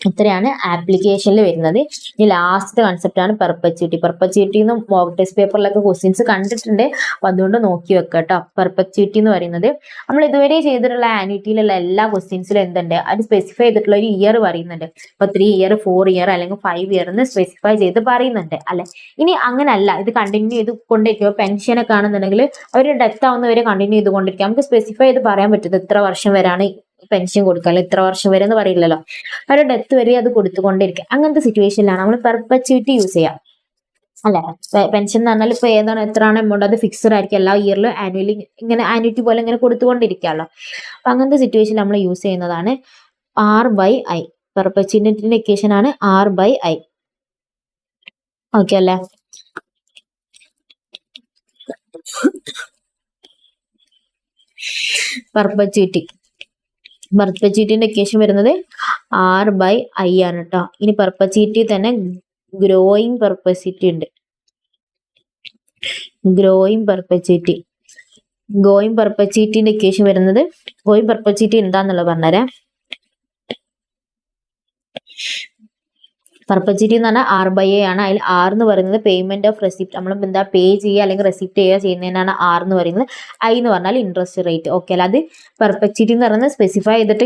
ഇത്രയാണ് ആപ്ലിക്കേഷനിൽ വരുന്നത്. ഇനി ലാസ്റ്റ് കൺസെപ്റ്റ് ആണ് പെർപ്പച്യൂറ്റി. പെർപ്പച്യൂറ്റി എന്ന് മോക്ക് ടെസ്റ്റ് പേപ്പറിലൊക്കെ ക്വസ്റ്റ്യൻസ് കണ്ടിട്ടുണ്ട്, അപ്പൊ അതുകൊണ്ട് നോക്കി വെക്കുക കേട്ടോ. പെർപ്പച്യൂറ്റി എന്ന് പറയുന്നത് നമ്മൾ ഇതുവരെ ചെയ്തിട്ടുള്ള ആന്യൂറ്റിയിലുള്ള എല്ലാ ക്വസ്റ്റ്യൻസിലും എന്തുണ്ട്, അത് സ്പെസിഫൈ ചെയ്തിട്ടുള്ള ഒരു ഇയർ പറയുന്നുണ്ട്. ഇപ്പൊ 3 ഇയർ, 4 ഇയർ അല്ലെങ്കിൽ 5 ഇയർ എന്ന് സ്പെസിഫൈ ചെയ്ത് പറയുന്നുണ്ട് അല്ലെ. ഇനി അങ്ങനല്ല, ഇത് കണ്ടിന്യൂ ചെയ്ത് കൊണ്ടിരിക്കുക. പെൻഷൻ ഒക്കെ ആണെന്നുണ്ടെങ്കിൽ അവർ ഡെത്ത് ആവുന്നവരെ കണ്ടിന്യൂ ചെയ്ത് കൊണ്ടിരിക്കുക. നമുക്ക് സ്പെസിഫൈ ചെയ്ത് പറയാൻ പറ്റുന്നത് ഇത്ര വർഷം വരെയാണ് പെൻഷൻ കൊടുക്കുക, അല്ലെ ഇത്ര വർഷം വരെ എന്ന് പറയില്ലല്ലോ. അവരുടെ ഡെത്ത് വരെ അത് കൊടുത്തുകൊണ്ടിരിക്കുക. അങ്ങനത്തെ സിറ്റുവേഷനിലാണ് നമ്മൾ പെർപ്പച്യൂറ്റി യൂസ് ചെയ്യാം അല്ലെ. പെൻഷൻ എന്ന് പറഞ്ഞാൽ ഇപ്പൊ ഏതാണ്, എത്രയാണ് എമൗണ്ട്, അത് ഫിക്സഡ് ആയിരിക്കും. എല്ലാ ഇയറിലും ആനുവലി ഇങ്ങനെ ആന്യൂറ്റി പോലെ ഇങ്ങനെ കൊടുത്തുകൊണ്ടിരിക്കുകയല്ലോ. അപ്പൊ അങ്ങനത്തെ സിറ്റുവേഷൻ നമ്മൾ യൂസ് ചെയ്യുന്നതാണ് R/I. പെർപ്പച്യൂറ്റിന്റെ ഇക്വേഷൻ ആണ് R/I. ഓക്കെ അല്ലേ? പെർപ്പച്യൂറ്റിന്റെ ഇക്വേഷൻ വരുന്നത് R/I ആണ് കേട്ടോ. ഇനി പെർപ്പച്യൂറ്റി തന്നെ ഗ്രോയിങ് പെർപ്പച്യൂറ്റി ഉണ്ട്. ഗ്രോയിങ് പെർപ്പച്യൂറ്റിന്റെ ഇക്വേഷൻ വരുന്നത്, ഗ്രോയിങ് പെർപ്പച്യൂറ്റി എന്താന്നുള്ളത് പറഞ്ഞുതരാം. പെർപ്പച്യൂറ്റി എന്ന് പറഞ്ഞാൽ R/I ആണ്. അതിൽ R എന്ന് പറയുന്നത് പേയ്മെന്റ് ഓഫ് റെസിപ്റ്റ്, നമ്മൾ എന്താ പേ ചെയ്യുക അല്ലെങ്കിൽ റെസിപ്റ്റ് ചെയ്യുക ചെയ്യുന്നതിനാണ് R എന്ന് പറയുന്നത്. I എന്ന് പറഞ്ഞാൽ ഇൻട്രസ്റ്റ് റേറ്റ്. ഓക്കെ അല്ല, അത് പെർപ്പച്യൂറ്റി എന്ന് പറയുന്നത് സ്പെസിഫൈ ചെയ്തിട്ട്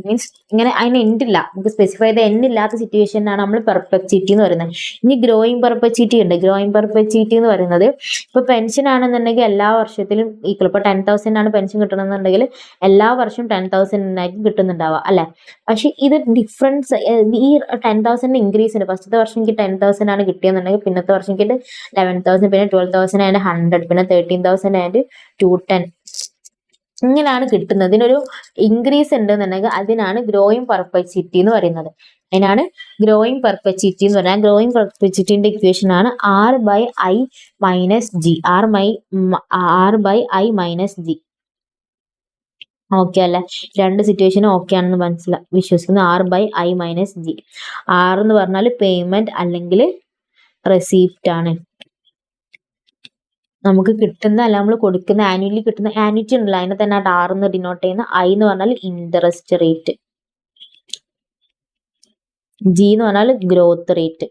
മീൻസ് ഇങ്ങനെ അതിന് എൻഡില്ല, നമുക്ക് സ്പെസിഫൈ ചെയ്ത എൻഡില്ലാത്ത സിറ്റുവേഷനാണ് നമ്മൾ പെർപ്പച്യൂറ്റി എന്ന് പറയുന്നത്. ഇനി ഗ്രോയിങ് പെർപ്പച്യൂറ്റി ഉണ്ട്. ഗ്രോയിങ് പെർപ്പച്യൂറ്റി എന്ന് പറയുന്നത് ഇപ്പൊ പെൻഷൻ ആണെന്നുണ്ടെങ്കിൽ എല്ലാ വർഷത്തിലും ഈക്വൽ, ഇപ്പൊ 10,000 ആണ് പെൻഷൻ കിട്ടണമെന്നുണ്ടെങ്കിൽ എല്ലാ വർഷവും 10,000 ആയിരിക്കും കിട്ടുന്നുണ്ടാവുക അല്ലെ. പക്ഷെ ഇത് ഡിഫറൻസ്, ഈ 10,000 ഇൻക്രീസ് ഉണ്ട്. ഫസ്റ്റത്തെ വർഷം എനിക്ക് 10,000 ആണ് കിട്ടിയെന്നുണ്ടെങ്കിൽ പിന്നത്തെ വർഷം എനിക്ക് 11,000, പിന്നെ 12,000 ആൻഡ് 100, പിന്നെ 13,000 ആൻഡ് 210 ഇങ്ങനെയാണ് കിട്ടുന്നത്. ഇതിനൊരു ഇൻക്രീസ് ഉണ്ട് എന്നുണ്ടെങ്കിൽ അതിനാണ് ഗ്രോയിങ് പെർപ്പച്യൂറ്റി എന്ന് പറയുന്നത്. അതിനാണ് ഗ്രോയിങ് പെർപ്പച്യൂറ്റി എന്ന് പറയുന്നത്. ഗ്രോയിങ് പെർപ്പച്യൂറ്റിന്റെ ഇക്വേഷൻ ആണ് R/I minus G. R/I minus G. Okay അല്ലെ? രണ്ട് സിറ്റുവേഷനും ഓക്കെ ആണെന്ന് വിശ്വസിക്കുന്നു. R/I minus G. R എന്ന് പറഞ്ഞാൽ പേയ്മെന്റ് അല്ലെങ്കിൽ റെസിപ്റ്റ് ആണ്. നമുക്ക് കിട്ടുന്ന അല്ല, നമ്മൾ കൊടുക്കുന്ന ആനുവലി കിട്ടുന്ന ആനുവിറ്റി ഉണ്ടല്ലോ, അതിനെ തന്നെ R എന്ന് ഡിനോട്ട് ചെയ്യുന്ന. I എന്ന് പറഞ്ഞാൽ ഇൻട്രസ്റ്റ് റേറ്റ്, G എന്ന് പറഞ്ഞാൽ ഗ്രോത്ത് റേറ്റ്.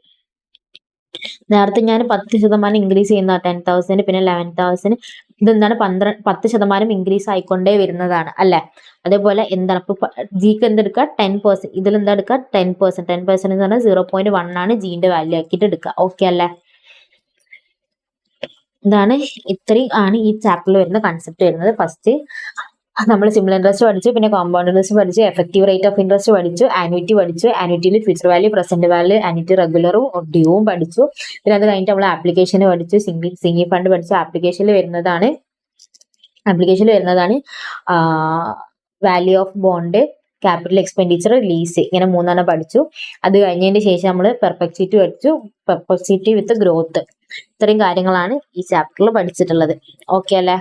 നേരത്തെ ഞാൻ 10% ഇൻക്രീസ് ചെയ്യുന്ന 10,000, പിന്നെ 11,000, ഇതെന്താണ് 10% ഇൻക്രീസ് ആയിക്കൊണ്ടേ വരുന്നതാണ് അല്ലെ. അതേപോലെ എന്താണ് ഇപ്പൊ ജിക്ക് എന്തെടുക്കുക 10%, ഇതിൽ എന്താ എടുക്കുക 10%. 10% എന്ന് പറഞ്ഞാൽ 0.1 ആണ് ജിന്റെ വാല്യൂ ആക്കിയിട്ട് എടുക്കുക. ഓക്കെ അല്ലെ? ഇതാണ്, ഇത്രയും ആണ് ഈ ചാപ്റ്ററിൽ വരുന്ന കൺസെപ്റ്റ് വരുന്നത്. ഫസ്റ്റ് നമ്മൾ സിമ്പിൾ ഇൻട്രസ്റ്റ് പഠിച്ചു, പിന്നെ കോമ്പൗണ്ട് ഇൻട്രസ്റ്റ് പഠിച്ചു, എഫക്റ്റീവ് റേറ്റ് ഓഫ് ഇൻട്രസ്റ്റ് പഠിച്ചു, ആനുവിറ്റി പഠിച്ചു. ആനുവിറ്റിയിൽ future value, present value, annuity റെഗുലറും ഡ്യൂവും പഠിച്ചു. പിന്നെ അത് കഴിഞ്ഞിട്ട് നമ്മൾ ആപ്ലിക്കേഷൻ പഠിച്ചു, സിംഗിങ് ഫണ്ട് പഠിച്ചു. ആപ്ലിക്കേഷനിൽ വരുന്നതാണ് value of bond, capital expenditure, lease, ഇങ്ങനെ മൂന്നെണ്ണം പഠിച്ചു. അത് കഴിഞ്ഞതിന് ശേഷം നമ്മൾ പെർപെക്സിറ്റി പഠിച്ചു, പെർപെക്സിറ്റി വിത്ത് ഗ്രോത്ത്. ഇത്രയും കാര്യങ്ങളാണ് ഈ ചാപ്റ്ററിൽ പഠിച്ചിട്ടുള്ളത്. ഓക്കെ അല്ലേ?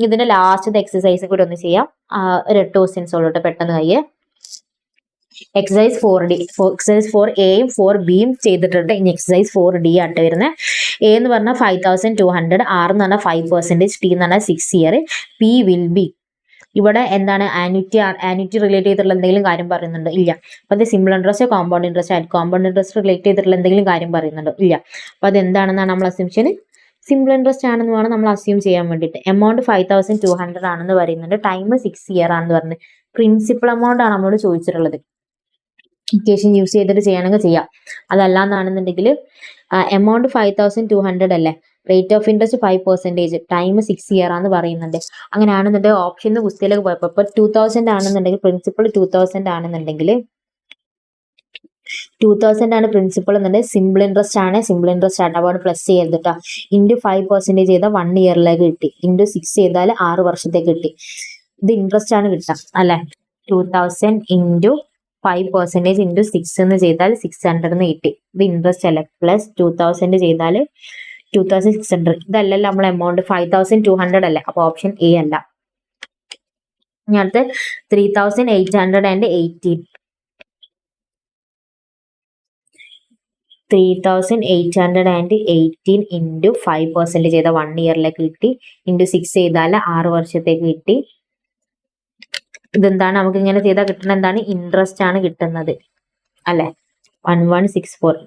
ഇതിന്റെ ലാസ്റ്റത്തെ എക്സസൈസ് കൂടി ഒന്ന് ചെയ്യാം. ഒരു 8 ക്വസ്റ്റ്യൻസ് ഉള്ളൂ, പെട്ടെന്ന് കഴിയേ. എക്സസൈസ് 4D, എക്സസൈസ് 4Aയും 4Bയും ചെയ്തിട്ടുണ്ട്. ഇനി എക്സസൈസ് 4D ആയിട്ട് വരുന്നത്. എ എന്ന് പറഞ്ഞാൽ 5200, ആർ എന്ന് പറഞ്ഞാൽ 5%, ടി എന്ന് പറഞ്ഞാൽ 6 ഇയർ, പി വിൽ ബി. ഇവിടെ എന്താണ് ആന്യൂറ്റി റിലേറ്റ് ചെയ്തിട്ടുള്ള എന്തെങ്കിലും കാര്യം പറയുന്നുണ്ടോ? ഇല്ല. അപ്പൊ അത് സിമ്പിൾ ഇൻട്രസ്റ്റ്, കോമ്പൗണ്ട് ഇൻട്രസ്റ്റ് ആയിട്ട് കോമ്പൗണ്ട് ഇൻട്രസ്റ്റ് റിലേറ്റ് ചെയ്തിട്ടുള്ള എന്തെങ്കിലും കാര്യം പറയുന്നുണ്ടോ? ഇല്ല. അപ്പൊ അത് എന്താണെന്നാണ് നമ്മൾ അസ്യൂംഷൻ? സിമ്പിൾ ഇൻട്രസ്റ്റ് ആണെന്ന് വേണം നമ്മൾ അസ്യൂം ചെയ്യാൻ വേണ്ടിയിട്ട്. എമൗണ്ട് 5200 ആണെന്ന് പറയുന്നുണ്ട്. ടൈം 6 ഇയർ ആണെന്ന് പറയുന്നത്. പ്രിൻസിപ്പൽ എമൗണ്ട് ആണ് നമ്മളോട് ചോദിച്ചിട്ടുള്ളത്. ഇക്വേഷൻ യൂസ് ചെയ്തിട്ട് ചെയ്യണമെങ്കിൽ ചെയ്യാം. അതല്ലാന്നാണെന്നുണ്ടെങ്കിൽ എമൗണ്ട് 5200 അല്ലേ, rate of interest 5%, time 6 year ആണെന്ന് പറയുന്നുണ്ട്. അങ്ങനെയാണെന്നുണ്ടെങ്കിൽ ഓപ്ഷൻ പുസ്തകത്തിലേക്ക് പോയപ്പോൾ ഇപ്പോൾ 2000 ആണെന്നുണ്ടെങ്കിൽ പ്രിൻസിപ്പൾ 2000 ആണെന്നുണ്ടെങ്കിൽ 2000 ആണ് പ്രിൻസിപ്പൾ എന്നുണ്ടെങ്കിൽ സിമ്പിൾ ഇൻട്രസ്റ്റ് ആണ്. സിമ്പിൾ ഇൻട്രസ്റ്റ് ആണ്, അപ്പോൾ പ്ലസ് ചെയ്യരുത് കേട്ടോ. ഇൻറ്റു 5% ചെയ്താൽ 1 ഇയറിലേക്ക് കിട്ടി. ഇൻറ്റു 6 ചെയ്താൽ 6 വർഷത്തേക്ക് കിട്ടി. ഇത് ഇൻട്രസ്റ്റ് ആണ് കിട്ടാം അല്ലെ. 2000 ഇൻറ്റു 5% ഇൻറ്റു 6 എന്ന് ചെയ്താൽ 600 എന്ന് കിട്ടി. ഇത് ഇൻട്രസ്റ്റ് അല്ലേ. പ്ലസ് 2000 ചെയ്താൽ 2600. ഇതല്ലല്ലോ നമ്മൾ എമൗണ്ട് 5200 അല്ലേ, അപ്പൊ ഓപ്ഷൻ എ അല്ല. ഇനി അടുത്ത് 3818 3818 ഇൻറ്റു 5% ചെയ്താൽ 1 ഇയറിലേക്ക് കിട്ടി. ഇൻറ്റു 6 ചെയ്താൽ 6 വർഷത്തേക്ക് കിട്ടി. ഇതെന്താണ് നമുക്ക് ഇങ്ങനെ ചെയ്താൽ കിട്ടുന്നത്? എന്താണ്? ഇൻട്രസ്റ്റ് ആണ് കിട്ടുന്നത് അല്ലെ. 1164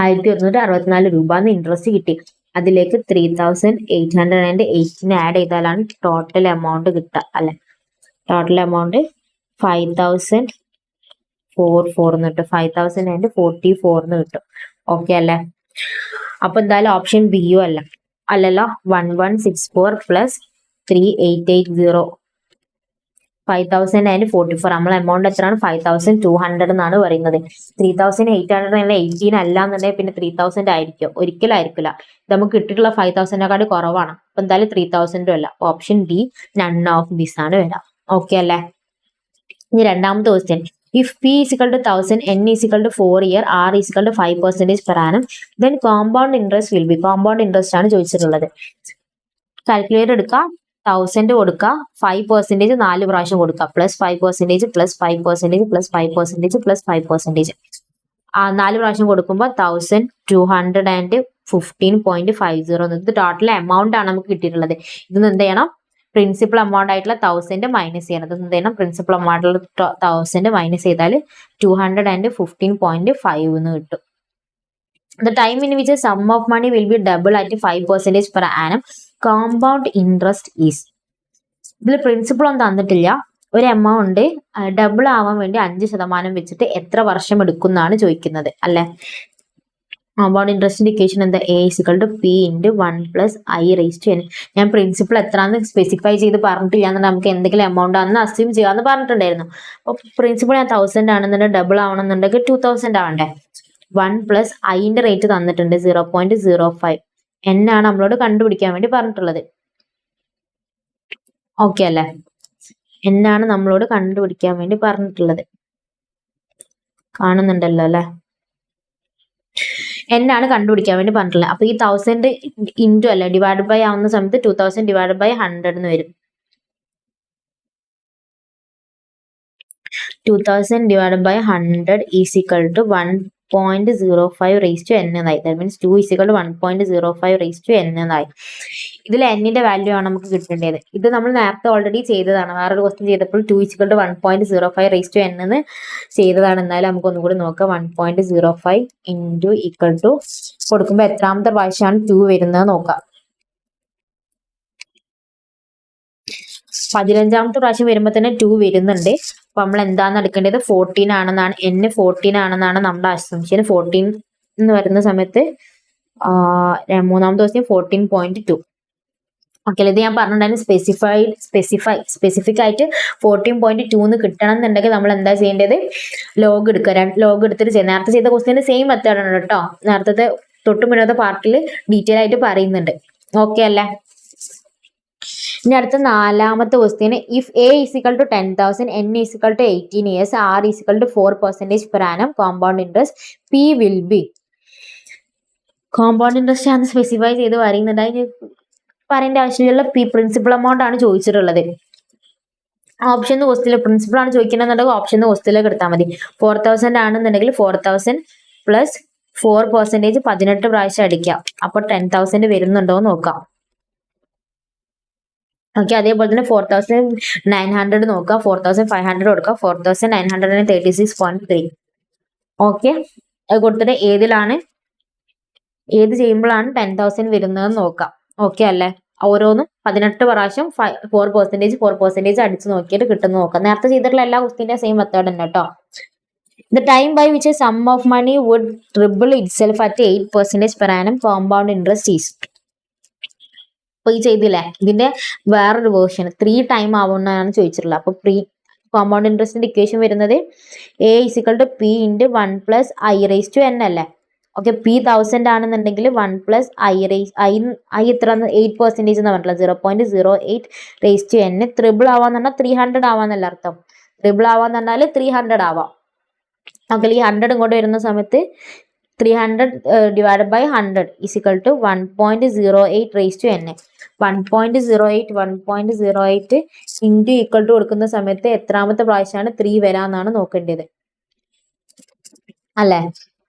1164 രൂപ ഇൻട്രസ്റ്റ് കിട്ടി. അതിലേക്ക് 3818 ആഡ് ചെയ്താലാണ് ടോട്ടൽ എമൗണ്ട് കിട്ടുക അല്ലെ. ടോട്ടൽ എമൗണ്ട് 5044 എന്ന് കിട്ടും. 5044 എന്ന് കിട്ടും. ഓക്കെ അല്ലെ. അപ്പൊ എന്തായാലും ഓപ്ഷൻ ബിയും അല്ല. അല്ലല്ലോ. 1164 പ്ലസ് 3880 5044. നമ്മൾ എമൗണ്ട് എത്രയാണ്? 5200 എന്നാണ് പറയുന്നത്. 3818 അല്ല എന്നുണ്ടെങ്കിൽ പിന്നെ 3000 ആയിരിക്കും? ഒരിക്കലായിരിക്കില്ല. ഇത് നമുക്ക് കിട്ടിയിട്ടുള്ള 5000നെക്കാട് കുറവാണ്. അപ്പൊ എന്തായാലും 3000 അല്ല. Option D none of this ആണ് വരാം. ഓക്കെ അല്ലെ. ഇനി രണ്ടാമത്തെ question. If P is equal to 1000, N is equal to 4 year, R is equal to 5% per annum, then compound interest will be. Compound interest ആണ് ചോദിച്ചിട്ടുള്ളത്. കാൽക്കുലേറ്റർ എടുക്കുക, 1000 കൊടുക്കുക, 5% 4 പ്രാവശ്യം കൊടുക്കുക, പ്ലസ് 5% പ്ലസ് 5% പ്ലസ് 5% പ്ലസ് 5%. 4 പ്രാവശ്യം കൊടുക്കുമ്പോൾ 1215.50. ഇത് ടോട്ടൽ എമൗണ്ട് ആണ് നമുക്ക് കിട്ടിയിട്ടുള്ളത്. ഇതൊന്ന് എന്ത് ചെയ്യണം? പ്രിൻസിപ്പൽ എമൗണ്ട് ആയിട്ടുള്ള 1000 മൈനസ് ചെയ്യണം. ഇത് എന്ത് ചെയ്യണം? പ്രിൻസിപ്പൽ എമൗണ്ട് 1000 മൈനസ് ചെയ്താൽ 215.5 എന്ന് കിട്ടും. The time in which a sum of money will be double at 5% per annum, compound interest is. ഇതിൽ പ്രിൻസിപ്പൾ ഒന്നും തന്നിട്ടില്ല. ഒരു എമൗണ്ട് ഡബിൾ ആവാൻ വേണ്ടി 5% വെച്ചിട്ട് എത്ര വർഷം എടുക്കും എന്നാണ് ചോദിക്കുന്നത് അല്ലെ. കോമ്പൗണ്ട് ഇൻട്രസ്റ്റിന്റെ ഇക്വേഷൻ എന്താ? A is equal to P into 1 plus I raised to n. ഞാൻ പ്രിൻസിപ്പൾ എത്രയാണെന്ന് സ്പെസിഫൈ ചെയ്ത് പറഞ്ഞിട്ടില്ല എന്നുണ്ടെങ്കിൽ നമുക്ക് എന്തെങ്കിലും എമൗണ്ട് ആണെന്ന് അസ്യൂം ചെയ്യാമെന്ന് പറഞ്ഞിട്ടുണ്ടായിരുന്നു. അപ്പൊ പ്രിൻസിപ്പൾ ഞാൻ 1000 ആണെന്നുണ്ടെങ്കിൽ ഡബിൾ ആവണമെന്നുണ്ടെങ്കിൽ 2000 ആവണ്ടേ. 1 പ്ലസ് ഐന്റെ റേറ്റ് തന്നിട്ടുണ്ട് 0.05. n ആണ് നമ്മളോട് കണ്ടുപിടിക്കാൻ വേണ്ടി പറഞ്ഞിട്ടുള്ളത്. ഓക്കെ അല്ലെ. n ആണ് നമ്മളോട് കണ്ടുപിടിക്കാൻ വേണ്ടി പറഞ്ഞിട്ടുള്ളത്. കാണുന്നുണ്ടല്ലോ അല്ലെ. n ആണ് കണ്ടുപിടിക്കാൻ വേണ്ടി പറഞ്ഞിട്ടുള്ളത്. അപ്പൊ ഈ 1000 ഇൻറ്റു അല്ലെ ഡിവൈഡ് ബൈ ആവുന്ന സമയത്ത് 2000 ഡിവൈഡ് ബൈ 100 എന്ന് വരും. 2000 divided by 100 is equal to 1.05 raised to n എന്നായി. That means 2 is equal to 1.05 raised to n എന്നായി. ഇതിൽ n-ന്റെ വാല്യൂ ആണ് നമുക്ക് കിട്ടേണ്ടത്. ഇത് നമ്മൾ നേരത്തെ ഓൾറെഡി ചെയ്തതാണ്. വേറൊരു ക്വസ്റ്റ്യൻ ചെയ്തപ്പോൾ 2 is equal to 1.05 raised to n എന്ന് ചെയ്തതാണ്. എന്നാലും നമുക്ക് ഒന്നുകൂടി നോക്കാം. 1.05 into equal to കൊടുക്കുമ്പോൾ എത്രാമത്തെ പ്രാവശ്യമാണ് 2 വരുന്നത് നോക്കാം. 15ാമത്തെ പ്രാവശ്യം വരുമ്പോൾ തന്നെ 2 വരുന്നുണ്ട്. അപ്പൊ നമ്മൾ എന്താണ് എടുക്കേണ്ടത്? 14 ആണെന്നാണ്. n 14 ആണെന്നാണ് നമ്മുടെ അസംഷൻ. 14 എന്ന് വരുന്ന സമയത്ത് മൂന്നാമത്തെ ദിവസം 14.2. ഓക്കെ. ഇത് ഞാൻ പറഞ്ഞിട്ടുണ്ടായിരുന്നു സ്പെസിഫിക് ആയിട്ട് 14.2 എന്ന് കിട്ടണം എന്നുണ്ടെങ്കിൽ നമ്മൾ എന്താ ചെയ്യേണ്ടത്? ലോഗ് എടുക്കുക. ലോഗ് എടുത്തിട്ട് ചെയ്യാം. നേരത്തെ ചെയ്ത ക്വസ്റ്റ്യന്റെ സെയിം മെത്തേഡ് ആണ് കേട്ടോ. നേരത്തെ തൊട്ട് മുന്നത്തെ പാർട്ടിൽ ഡീറ്റെയിൽ ആയിട്ട് പറയുന്നുണ്ട്. ഓക്കെ അല്ലേ. ഇനി അടുത്ത നാലാമത്തെ question, if A is equal to 10,000, N is equal to 18 years, R is equal to 4% per annum, compound interest P will be. Compound interest ആണ് സ്പെസിഫൈ ചെയ്ത് പറയുന്നുണ്ട്. അതിന് പറയേണ്ട ആവശ്യമില്ല, പി പ്രിൻസിപ്പൽ എമൗണ്ട് ആണ് ചോദിച്ചിട്ടുള്ളത്. ഓപ്ഷൻ ക്വസ്റ്റില് പ്രിൻസിപ്പൾ ആണ് ചോദിക്കണമെന്നുണ്ടെങ്കിൽ ഓപ്ഷൻ ക്വസ്റ്റിലേക്ക് എടുത്താൽ മതി. 4,000 ആണെന്നുണ്ടെങ്കിൽ 4,000 പ്ലസ് 4% 18 പ്രാവശ്യം അടിക്കാം. അപ്പോൾ 10,000 വരുന്നുണ്ടോ എന്ന് നോക്കാം. ഓക്കെ, അതേപോലെ തന്നെ 4,900 നോക്കാം, 4,500 കൊടുക്കാം, 4,936.3. ഓക്കെ, അത് കൊടുത്തിട്ട് ഏത് ചെയ്യുമ്പോഴാണ് 10,000 വരുന്നതെന്ന് നോക്കാം. ഓക്കെ അല്ലേ, ഓരോന്നും 18 പ്രാവശ്യം 4% അടിച്ച് നോക്കിയിട്ട് കിട്ടുന്ന നോക്കാം. നേരത്തെ ചെയ്തിട്ടുള്ള എല്ലാ ക്വസ്റ്റിന്റെ സെയിം മെത്തേഡ് തന്നെ കേട്ടോ. The time by which a sum of money would triple itself at 8% per annum compound interest is. അപ്പൊ ഈ ചെയ്തില്ലേ, ഇതിന്റെ വേറൊരു വേർഷൻ 3 ടൈം ആവുന്നതാണ് ചോദിച്ചിട്ടുള്ളത്. അപ്പൊ കോമ്പൗണ്ട് ഇൻട്രസ്റ്റിന്റെ ഇക്വേഷൻ വരുന്നത് A is equal to P into 1 plus I raise to N അല്ലേ. ഓക്കെ, പി 1000 ആണെന്നുണ്ടെങ്കിൽ 1 പ്ലസ് ഐ എത്ര 8% എന്ന് പറഞ്ഞിട്ടുള്ളത് 0.08 റേസ് ടു എൻ. ത്രിബിൾ ആവാന്ന് പറഞ്ഞാൽ 300 ആവാന്നല്ല അർത്ഥം. ത്രിബിൾ ആവാന്ന് പറഞ്ഞാൽ 300 ആവാം. ഓക്കെ, ഈ 100 ഇങ്ങോട്ട് വരുന്ന സമയത്ത് 300 divided by 100 is equal to 1.08 raised to n. 1.08 into equal to കൊടുക്കുന്ന സമയത്ത് എത്രാമത്തെ പ്രാവശ്യമാണ് 3 വരാന്നാണ് നോക്കേണ്ടത് അല്ലെ.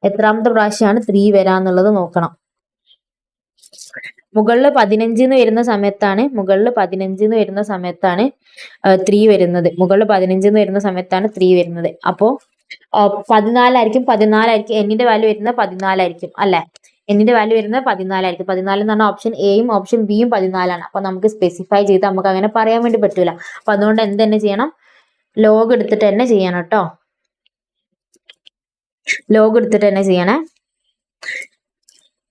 എത്രാമത്തെ പ്രാവശ്യമാണ് 3 വരാന്നുള്ളത് നോക്കണം. മുകളിൽ 15 എന്ന് വരുന്ന സമയത്താണ് 3 വരുന്നത്. മുകളിൽ 15 എന്ന് വരുന്ന സമയത്താണ് 3 വരുന്നത്. അപ്പോ 14 ആയിരിക്കും. എന്നിന്റെ വാല്യൂ വരുന്നത് 14 ആയിരിക്കും അല്ലെ. എന്നിന്റെ വാല്യൂ വരുന്നത് 14 ആയിരിക്കും. 14 എന്ന് പറഞ്ഞാൽ ഓപ്ഷൻ എയും ഓപ്ഷൻ ബിയും 14 അപ്പൊ നമുക്ക് സ്പെസിഫൈ ചെയ്ത് നമുക്ക് അങ്ങനെ പറയാൻ വേണ്ടി പറ്റൂല. അപ്പൊ അതുകൊണ്ട് എന്ത് തന്നെ ചെയ്യണം, ലോഗ് എടുത്തിട്ട് തന്നെ ചെയ്യണം കേട്ടോ. ലോഗ് എടുത്തിട്ട് തന്നെ ചെയ്യണേ.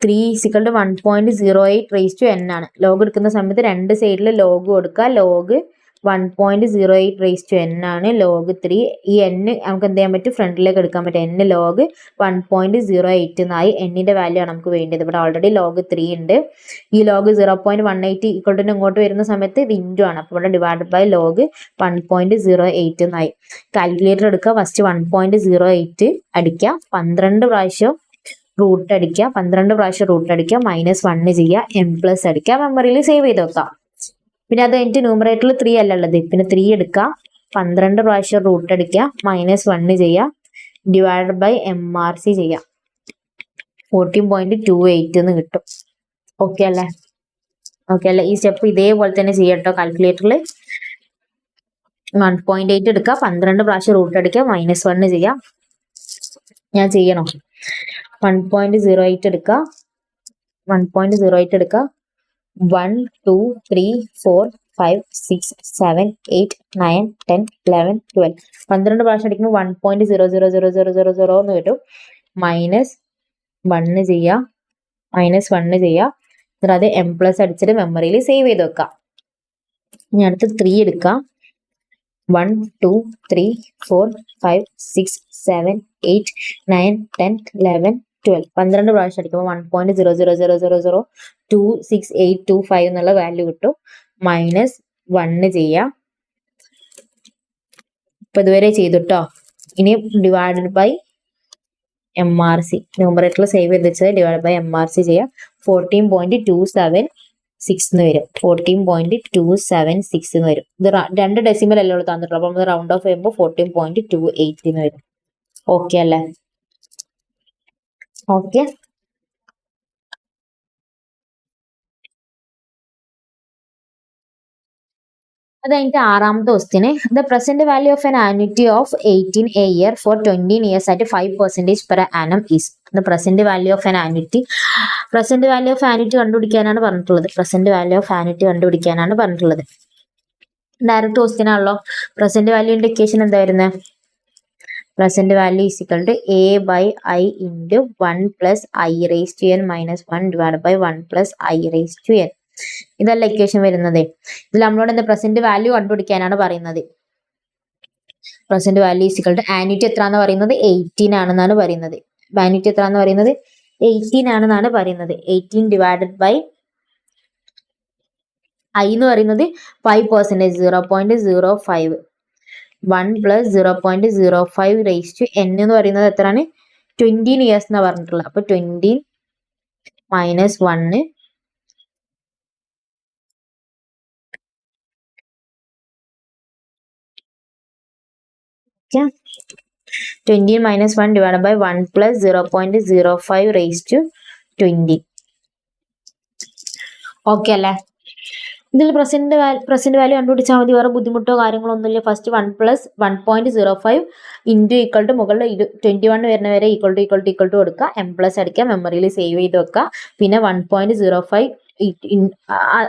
3 = 1.08 റേസ് ടു n ആണ്. ലോഗ് എടുക്കുന്ന സമയത്ത് രണ്ട് സൈഡിൽ ലോഗ് കൊടുക്കുക. ലോഗ് 1.08 റേസ് ടു n ആണ്. ലോഗ് 3 ഈ n നമുക്ക് എന്ത് ചെയ്യാൻ പറ്റും, ഫ്രണ്ടിലേക്ക് എടുക്കാൻ പറ്റും. n ലോഗ് 1.08 എന്നായി. എന്നിന്റെ വാല്യൂ ആണ് നമുക്ക് വേണ്ടത്. ഇവിടെ ഓൾറെഡി ലോഗ് 3 ഉണ്ട്. ഈ ലോഗ് 0.18 = ഇങ്ങോട്ട് വരുന്ന സമയത്ത് ഇത് ഇൻറ്റു ആണ്. അപ്പോൾ ഇവിടെ ഡിവൈഡഡ് ബൈ ലോഗ് 1.08 എന്നായി. കാൽക്കുലേറ്റർ എടുക്കുക. ഫസ്റ്റ് 1.08 അടിക്കുക, 12 പ്രാവശ്യം റൂട്ട് അടിക്കുക, 12 പ്രാവശ്യം റൂട്ട് അടിക്കുക, -1 ചെയ്യുക, m+ അടിക്കുക, മെമ്മറിയിൽ സേവ് ചെയ്ത് വെക്കാം. പിന്നെ അത് കഴിഞ്ഞിട്ട് ന്യൂമറേറ്ററിൽ 3 അല്ല ഉള്ളത്, പിന്നെ 3 എടുക്കുക, 12 പ്രാവശ്യം റൂട്ട് അടിക്കുക, -1 ചെയ്യുക, ഡിവൈഡ് ബൈ MRC ചെയ്യുക, 14.28 എന്ന് കിട്ടും. ഓക്കെ അല്ലേ. ഈ സ്റ്റെപ്പ് ഇതേപോലെ തന്നെ ചെയ്യട്ടോ. കാൽക്കുലേറ്ററിൽ 1.8 എടുക്കുക, 12 പ്രാവശ്യം റൂട്ട് അടിക്കുക, -1 ചെയ്യുക. ഞാൻ ചെയ്യണോ? 1.08 എടുക്കുക, 1.08 എടുക്കുക, 1 2 3 4 5 6 7 8 9 10 11 12 12 പ്രാവശ്യം അടിക്കുമ്പോൾ 1.00000 എന്ന് കിട്ടും. -1 ചെയ്യുക, എന്നിട്ട് അത് m+ അടിച്ചിട്ട് മെമ്മറിയിൽ സേവ് ചെയ്ത് വെക്കാം. ഇനി അടുത്ത് 3 എടുക്കുക, 1 2 3 4 5 6 7 8 9 10 11 12 12 പ്രാവശ്യം അടിക്കുമ്പോൾ 1.000002685 എന്നുള്ള വാല്യൂ കിട്ടും. -1 ചെയ്യുക. ഇപ്പൊ ഇതുവരെ ചെയ്തിട്ടോ. ഇനി ഡിവൈഡഡ് ബൈ MRC, ന്യൂമറേറ്ററിൽ സേവ് ചെയ്ത് വെച്ചത് ഡിവൈഡ് ബൈ MRC ചെയ്യുക. 14.276 എന്ന് വരും. 14.276 എന്ന് വരും. ഇത് 2 ഡെസിമൽ അല്ലേ ഉള്ളൂ തന്നിട്ടുള്ളൂ. അപ്പൊ നമ്മൾ റൗണ്ട് ഓഫ് ചെയ്യുമ്പോൾ 14.28 എന്ന് വരും. ഓക്കെ അല്ലേ. ഓക്കെ, അത് കഴിഞ്ഞിട്ട് ആറാമത്തെ question, the present value of an annuity of 18 a year for 20 years at 5% per annum is. The present value of an annuity കണ്ടുപിടിക്കാനാണ് പറഞ്ഞിട്ടുള്ളത്. ഡയറക്റ്റ് ക്വസ്റ്റ്യൻ ആണല്ലോ. പ്രസന്റ് വാല്യൂന്റെ ഇക്വേഷൻ എന്താ വരുന്നത്? Present value is equal to a by I into 1 plus I raised to n minus 1 divided by 1 plus I raised to n. ഇതല്ല equation വരുന്നത്. ഇതിൽ നമ്മളോട് എന്താ പ്രസന്റ് വാല്യൂ കണ്ടുപിടിക്കാനാണ് പറയുന്നത്. Present value is equal to annuity എത്രയാണെന്ന് പറയുന്നത് 18 ആണെന്നാണ് പറയുന്നത്. ആന്വിറ്റി എത്രയാണെന്ന് പറയുന്നത് 18 ആണെന്നാണ് പറയുന്നത്. 18 divided by ഐ എന്ന് പറയുന്നത് 5%, 0.05. 1 + 0.05 റേസ് ടു n എന്ന് പറയുന്നത് എത്രയാണ്? 20 ഇയേഴ്സ് എന്നാണ് പറഞ്ഞിട്ടുള്ളത്. അപ്പൊ 20 - 1 20 - 1 divided by 1 + 0.05 raised to 20. Okay അല്ലേ? ഇതിൽ പ്രസന്റ് വാല്യൂ കണ്ടുപിടിച്ചാൽ മതി. വേറെ ബുദ്ധിമുട്ടോ കാര്യങ്ങളോ ഒന്നുമില്ല. ഫസ്റ്റ് 1 + 1.05 ഇൻറ്റു ഈക്വൽ ടു മുകളിൽ 21 വരുന്ന വരെ ഈക്വൽ ടു കൊടുക്കുക. M+ അടിക്കുക, മെമ്മറിയിൽ സേവ് ചെയ്ത് വെക്കുക. പിന്നെ 1.05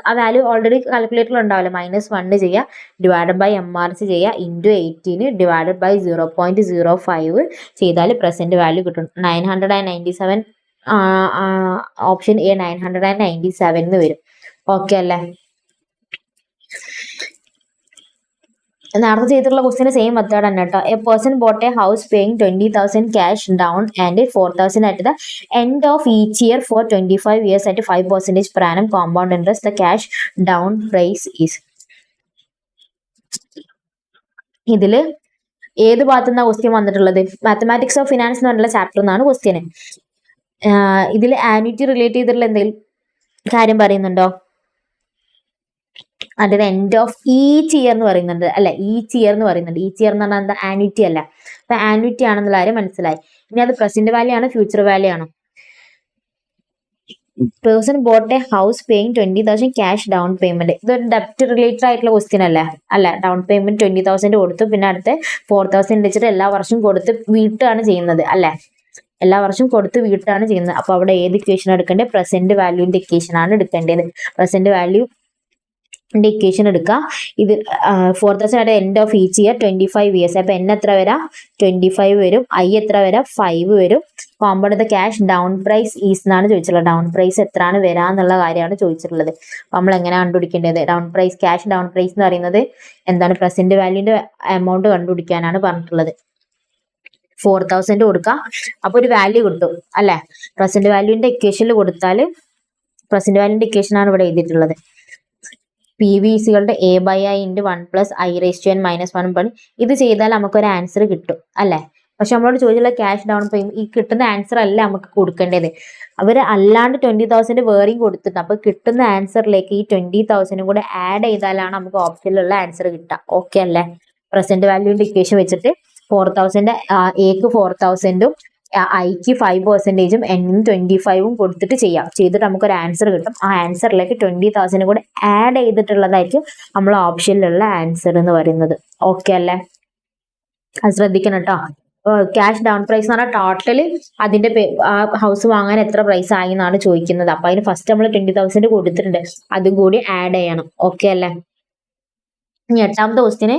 ആ വാല്യൂ ഓൾറെഡി കാൽക്കുലേറ്ററിൽ ഉണ്ടാവില്ല. -1 ചെയ്യുക, ഡിവൈഡഡ് ബൈ MRC ചെയ്യുക, ഇൻറ്റു 18 ഡിവൈഡഡ് ബൈ 0.05 ചെയ്താൽ പ്രസന്റ് വാല്യൂ കിട്ടും. 997. ഓപ്ഷൻ എ 997 എന്ന് വരും. ഓക്കെ അല്ലേ? നേരത്തെ ചെയ്തിട്ടുള്ള ക്വസ്റ്റിന് സെയിം മെത്തേഡ് തന്നെ കേട്ടോ. A person bought a house paying 20,000 cash down and 4,000 at the end of each year for 25 years at 5% per annum compound interest. The cash down price is. ഇതില് ഏത് ഭാഗത്തു നിന്നാണ് ക്വസ്റ്റ്യൻ വന്നിട്ടുള്ളത്? മാത്തമാറ്റിക്സ് ഓഫ് ഫിനാൻസ് എന്ന് പറഞ്ഞുള്ള chapter എന്നാണ് question. ഇതിൽ annuity relate ചെയ്തിട്ടുള്ള എന്തെങ്കിലും കാര്യം പറയുന്നുണ്ടോ? At the end of each year എന്ന് പറയുന്നുണ്ട് അല്ലെ? ഈച്ച് ഇയർ എന്ന് പറയുന്നുണ്ട്. ഈച്ച് ഇയർ എന്ന് പറഞ്ഞാൽ എന്താ? ആന്യൂറ്റി അല്ല. അപ്പൊ ആന്യൂറ്റി ആണെന്നുള്ള കാര്യം മനസ്സിലായി. ഇനി അത് പ്രസന്റ് വാല്യൂ ആണ്, ഫ്യൂച്ചർ വാല്യൂ ആണോ? Person bought a house paying 20,000 cash down payment. ഇതൊരു ഡെപ്റ്റ് റിലേറ്റഡ് ആയിട്ടുള്ള ക്വസ്റ്റ്യൻ അല്ലേ? അല്ല, ഡൗൺ പേയ്മെന്റ് 20,000 കൊടുത്തു, പിന്നെ അടുത്ത 4,000 വെച്ചിട്ട് എല്ലാ വർഷവും കൊടുത്ത് വീട്ടാണ് ചെയ്യുന്നത് അല്ലെ? എല്ലാ വർഷവും കൊടുത്ത് വീട്ടാണ് ചെയ്യുന്നത്. അപ്പൊ അവിടെ ഏത് ഇക്വേഷൻ എടുക്കേണ്ടത്? പ്രസന്റ് വാല്യൂന്റെ ഇക്വേഷൻ ആണ് എടുക്കേണ്ടത്. പ്രസന്റ് വാല്യൂ ഇക്വേഷൻ എടുക്കുക. ഇത് 4,000 end of each year 25 years. അപ്പൊ n എത്ര വരാം? 25 വരും. I എത്ര വരാം? 5 വരും. Compound the cash down price is എന്നാണ് ചോദിച്ചിട്ടുള്ളത്. ഡൗൺ പ്രൈസ് എത്രയാണ് വരാന്നുള്ള കാര്യമാണ് ചോദിച്ചിട്ടുള്ളത്. അപ്പൊ നമ്മൾ എങ്ങനെ കണ്ടുപിടിക്കേണ്ടത്? Down price, cash down price എന്ന് പറയുന്നത് എന്താണ്? പ്രസന്റ് വാല്യൂന്റെ എമൗണ്ട് കണ്ടുപിടിക്കാനാണ് പറഞ്ഞിട്ടുള്ളത്. 4,000 കൊടുക്കുക, അപ്പൊ ഒരു വാല്യൂ കിട്ടും അല്ലെ? പ്രസന്റ് വാല്യൂന്റെ ഇക്വേഷനിൽ കൊടുത്താൽ പ്രസന്റ് വാല്യൂന്റെ ഇക്വേഷൻ ആണ് ഇവിടെ എഴുതിയിട്ടുള്ളത്. PV = A/I × 1 + I raised to n - 1. ഇത് ചെയ്താൽ നമുക്കൊരു ആൻസർ കിട്ടും അല്ലെ? പക്ഷെ നമ്മളോട് ചോദിച്ചുള്ള ക്യാഷ് ഡൗൺ പേയ്മെന്റ്, ഈ കിട്ടുന്ന ആൻസർ അല്ല നമുക്ക് കൊടുക്കേണ്ടത്. അവര് അല്ലാണ്ട് 20,000 വേറെയും കൊടുത്തിട്ടുണ്ട്. അപ്പൊ കിട്ടുന്ന ആൻസറിലേക്ക് ഈ 20,000 കൂടെ ആഡ് ചെയ്താലാണ് നമുക്ക് ഓപ്ഷനിലുള്ള ആൻസർ കിട്ടുക. ഓക്കെ അല്ലേ? പ്രസന്റ് വാല്യൂന്റെ ഇക്വേഷൻ വെച്ചിട്ട് 4,000 എക്ക് 4,000 ഐക്ക് 5%, n 25 കൊടുത്തിട്ട് ചെയ്യാം. ചെയ്തിട്ട് നമുക്കൊരു ആൻസർ കിട്ടും. ആ ആൻസറിലേക്ക് 20,000 കൂടെ ആഡ് ചെയ്തിട്ടുള്ളതായിരിക്കും നമ്മൾ ഓപ്ഷനിലുള്ള ആൻസർ എന്ന് പറയുന്നത്. ഓക്കെ അല്ലേ? അത് ശ്രദ്ധിക്കണം കേട്ടോ. ക്യാഷ് ഡൗൺ പ്രൈസ് എന്ന് പറഞ്ഞാൽ ടോട്ടല് അതിന്റെ ഹൗസ് വാങ്ങാൻ എത്ര പ്രൈസ് ആയി എന്നാണ് ചോദിക്കുന്നത്. അപ്പൊ അതിന് ഫസ്റ്റ് നമ്മൾ 20,000 കൊടുത്തിട്ടുണ്ട്, അതും കൂടി ആഡ് ചെയ്യണം. ഓക്കെ അല്ലേ? ഇനി എട്ടാമത്തെ question,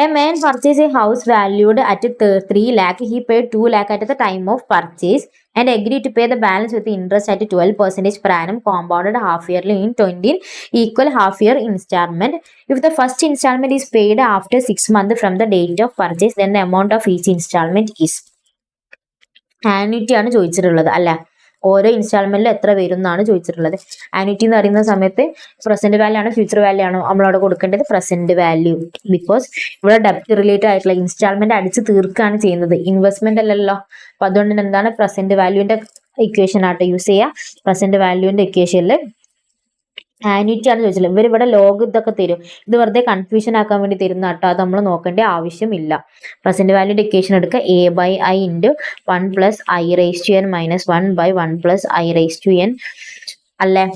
a man purchase A house valued at 3 lakh. He paid 2 lakh at the time of purchase and agreed to pay the balance with interest at 12% per annum compounded half yearly in 20 equal half year installment. If the first installment is paid after 6 months from the date of purchase, then the amount of each installment is. Annuity ആണ് ചോദിച്ചിട്ടുള്ളത് അല്ലെ? ഓരോ ഇൻസ്റ്റാൾമെന്റിൽ എത്ര വരും എന്നാണ് ചോദിച്ചിട്ടുള്ളത്. Annuity എന്ന് പറയുന്ന സമയത്ത് പ്രസന്റ് വാല്യൂ ആണോ ഫ്യൂച്ചർ വാല്യൂ ആണോ നമ്മളവിടെ കൊടുക്കേണ്ടത്? Present value. ബിക്കോസ് ഇവിടെ ഡെപ്റ്റ് റിലേറ്റഡ് ആയിട്ടുള്ള ഇൻസ്റ്റാൾമെന്റ് അടിച്ച് തീർക്കുകയാണ് ചെയ്യുന്നത്, ഇൻവെസ്റ്റ്മെന്റ് അല്ലല്ലോ. അപ്പൊ അതുകൊണ്ട് തന്നെ എന്താണ്? പ്രസന്റ് വാല്യൂന്റെ ഇക്വേഷൻ ആയിട്ട് യൂസ് ചെയ്യുക. പ്രസന്റ് വാല്യൂന്റെ ഇക്വേഷനിൽ ആന്യൂറ്റി ആണ് ചോദിച്ചത്. ഇവരിവിടെ ലോഗ് ഇതൊക്കെ തരും. ഇത് വെറുതെ കൺഫ്യൂഷൻ ആക്കാൻ വേണ്ടി തരുന്ന കേട്ടോ. അത് നമ്മൾ നോക്കേണ്ട ആവശ്യമില്ല. പ്രസന്റ് വാല്യൂന്റെ ഇക്വേഷൻ എടുക്കുക. A/I × 1 + I raised to n - 1 by 1 + I raised to n അല്ലേ?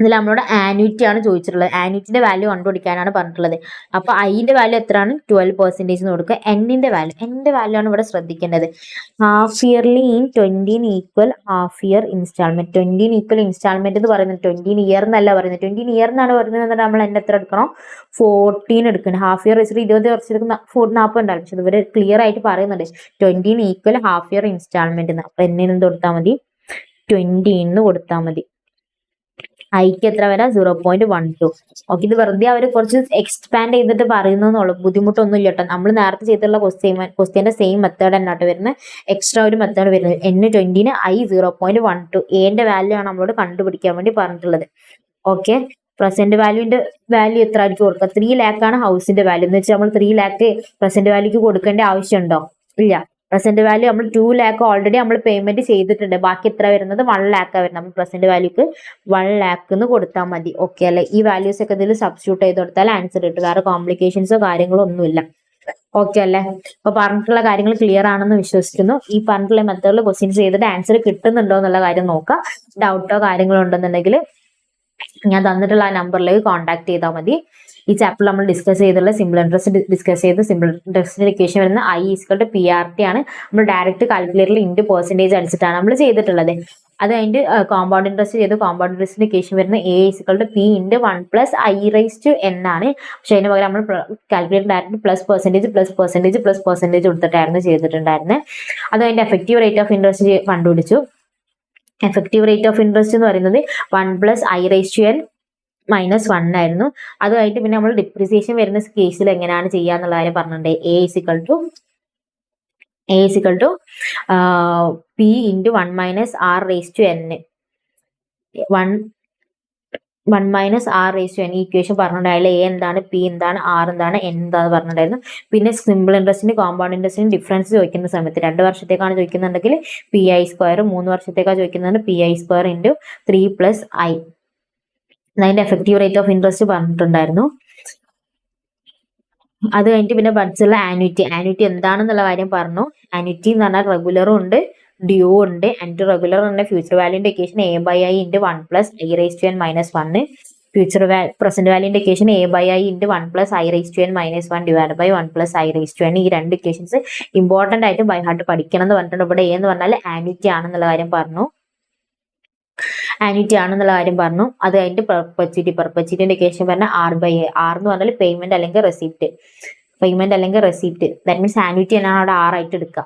ഇതിൽ നമ്മളോട് ആന്യൂറ്റി ആണ് ചോദിച്ചിട്ടുള്ളത്. ആന്യൂറ്റിന്റെ വാല്യൂ കണ്ടുപിടിക്കാനാണ് പറഞ്ഞിട്ടുള്ളത്. അപ്പൊ ഐന്റെ വാല്യൂ എത്രയാണ്? 12% എന്ന് കൊടുക്കുക. എന്നിന്റെ വാല്യൂ ആണ് ഇവിടെ ശ്രദ്ധിക്കേണ്ടത്. Half yearly in 20 equal half year instalment. 20 equal instalment എന്ന് പറയുന്നത് 20 ഇയർ എന്നല്ല പറയുന്നത്. 20 ഇയർ എന്നാണ് പറയുന്നത്. നമ്മൾ എന്നെ എത്ര എടുക്കണം? 14 എടുക്കണം. ഹാഫ് ഇയർ വെച്ചിട്ട് 20 വർഷത്തേക്ക് 40 ഉണ്ടാവും. പക്ഷെ ഇവര് ക്ലിയർ ആയിട്ട് പറയുന്നുണ്ട് 20 ഈക്വൽ ഹാഫ് ഇയർ ഇൻസ്റ്റാൾമെന്റ് എന്ന്. അപ്പൊ എന്നിന് എന്ത് കൊടുത്താൽ മതി? 20 എന്ന് കൊടുത്താൽ മതി. ഐക്ക് എത്ര വരാം? 0.12. ഓക്കെ, ഇത് വെറുതെ അവർ കുറച്ച് എക്സ്പാൻഡ് ചെയ്തിട്ട് പറയുന്നുള്ളൂ. ബുദ്ധിമുട്ടൊന്നും ഇല്ല കേട്ടോ. നമ്മൾ നേരത്തെ ചെയ്തിട്ടുള്ള ക്വസ്റ്റ്യന്റെ സെയിം മെത്തേഡ് തന്നെ കേട്ടോ വരുന്നത്. എക്സ്ട്രാ ഒരു മെത്തേഡ് വരുന്നത്. N20 I 0.12. എന്റെ വാല്യൂ ആണ് നമ്മളോട് കണ്ടുപിടിക്കാൻ വേണ്ടി പറഞ്ഞിട്ടുള്ളത്. ഓക്കെ, പ്രസന്റ് വാല്യൂന്റെ വാല്യൂ എത്ര ആയിരിക്കും കൊടുക്കുക? 3 lakh ആണ് ഹൗസിന്റെ വാല്യൂ എന്ന് വെച്ചാൽ നമ്മൾ 3 lakh പ്രസന്റ് വാല്യൂക്ക് കൊടുക്കേണ്ട ആവശ്യമുണ്ടോ? ഇല്ല. പ്രസന്റ് വാല്യൂ നമ്മൾ 2 lakh ഓൾറെഡി നമ്മൾ പേയ്മെന്റ് ചെയ്തിട്ടുണ്ട്. ബാക്കി എത്ര വരുന്നത്? 1 lakh വരുന്നത്. നമ്മൾ പ്രസന്റ് വാല്യൂക്ക് 1 lakh എന്ന് കൊടുത്താൽ മതി. ഓക്കെ അല്ലെ? ഈ വാല്യൂസ് ഒക്കെ ഇതിൽ സബ്സ്റ്റിറ്റ്യൂട്ട് ചെയ്ത് കൊടുത്താൽ ആൻസർ കിട്ടും. വേറെ കോംപ്ലിക്കേഷൻസോ കാര്യങ്ങളോ ഒന്നുമില്ല. ഓക്കെ അല്ലെ? അപ്പൊ പറഞ്ഞിട്ടുള്ള കാര്യങ്ങൾ ക്ലിയർ ആണെന്ന് വിശ്വസിക്കുന്നു. ഈ പറഞ്ഞിട്ടുള്ള മെത്തേഡിൽ ക്വസ്റ്റ്യൻസ് ചെയ്തിട്ട് ആൻസർ കിട്ടുന്നുണ്ടോ എന്നുള്ള കാര്യം നോക്കാം. ഡൗട്ടോ കാര്യങ്ങളോ ഉണ്ടെന്നുണ്ടെങ്കിൽ ഞാൻ തന്നിട്ടുള്ള ആ നമ്പറിലേക്ക് കോൺടാക്ട് ചെയ്താൽ മതി. ഈ ചാപ്റ്ററിൽ നമ്മൾ ഡിസ്കസ് ചെയ്തിട്ടുള്ള സിമ്പിൾ ഇൻട്രസ്റ്റ് ഡിസ്കസ് ചെയ്ത് സിമ്പിൾ ഇൻട്രസ്റ്റിന്റെ ഇക്വേഷൻ വരുന്ന I=PRT ആണ്. നമ്മൾ ഡയറക്റ്റ് കാൽക്കുലേറ്ററിൽ ഇൻറ്റു പെർസെന്റേജ് അടിച്ചിട്ടാണ് നമ്മൾ ചെയ്തിട്ടുള്ളത്. അത് കഴിഞ്ഞ് കോമ്പൗണ്ട് ഇൻട്രസ്റ്റ് ചെയ്ത് കോമ്പൗണ്ട് ഇൻട്രസ്റ്റിന്റെ ഇക്വേഷൻ വരുന്ന A=P × 1 + I/n ആണ്. പക്ഷെ അതിന് പകരം നമ്മൾ കാൽക്കുലേറ്റർ ഡയറക്റ്റ് +% കൊടുത്തിട്ടായിരുന്നു ചെയ്തിട്ടുണ്ടായിരുന്നത്. അത് കഴിഞ്ഞ് എഫക്റ്റീവ് റേറ്റ് ഓഫ് ഇൻട്രസ്റ്റ് കണ്ടുപിടിച്ചു. എഫക്റ്റീവ് റേറ്റ് ഓഫ് ഇൻട്രസ്റ്റ് എന്ന് പറയുന്നത് 1 + I/n - 1 ആയിരുന്നു. അത് കഴിഞ്ഞിട്ട് പിന്നെ നമ്മൾ ഡിപ്രിസിയേഷൻ വരുന്ന കേസിൽ എങ്ങനെയാണ് ചെയ്യാന്നുള്ള കാര്യം പറഞ്ഞിട്ടുണ്ട്. A = P × 1 - R/n 1 - R/n equation പറഞ്ഞിട്ടുണ്ടായില്ല. A എന്താണ്, P എന്താണ്, R എന്താണ്, N എന്താന്ന് പറഞ്ഞിട്ടുണ്ടായിരുന്നു. പിന്നെ സിമ്പിൾ ഇൻട്രസ്റ്റിന് കോമ്പൗണ്ട് ഇൻട്രസ്റ്റിന് ഡിഫറൻസ് ചോദിക്കുന്ന സമയത്ത് 2 വർഷത്തേക്കാണ് ചോദിക്കുന്നുണ്ടെങ്കിൽ PI², 3 വർഷത്തേക്കാണ് ചോദിക്കുന്നുണ്ട് PI² × 3 + I. അതിന്റെ എഫക്റ്റീവ് റേറ്റ് ഓഫ് ഇൻട്രസ്റ്റ് പറഞ്ഞിട്ടുണ്ടായിരുന്നു. അത് കഴിഞ്ഞിട്ട് പിന്നെ ബഡ്സുള്ള ആന്യൂറ്റി എന്താണെന്നുള്ള കാര്യം പറഞ്ഞു. ആന്യൂറ്റി എന്ന് പറഞ്ഞാൽ റെഗുലറും ഉണ്ട്, ഡ്യൂ ഉണ്ട്. ആന്റി റെഗുലർ ഉണ്ട്. ഫ്യൂച്ചർ വാല്യൂന്റെ equation A/I × 1 + I/n - 1. Future present വാല്യൂന്റെ ഇക്വേഷൻ A/I × 1 + I/n - 1 / 1 + I/n. ഈ രണ്ട് ഇക്വേഷൻസ് ഇമ്പോർട്ടന്റ് ആയിട്ട് ബൈ ഹാർട്ട് പഠിക്കണം എന്ന് പറഞ്ഞിട്ടുണ്ട്. ഇവിടെ A എന്ന് പറഞ്ഞാൽ ആന്യൂറ്റി ആണെന്നുള്ള കാര്യം പറഞ്ഞു. അത് കഴിഞ്ഞിട്ട് പെർപ്പച്യൂറ്റിന്റെ ഇക്വേഷൻ പറഞ്ഞാൽ R/A. R എന്ന് പറഞ്ഞാൽ പേയ്മെന്റ് അല്ലെങ്കിൽ റെസിപ്റ്റ്. ദാറ്റ് മീൻസ് ആന്യൂറ്റി എന്നാണ് അവിടെ R ആയിട്ട് എടുക്കുക.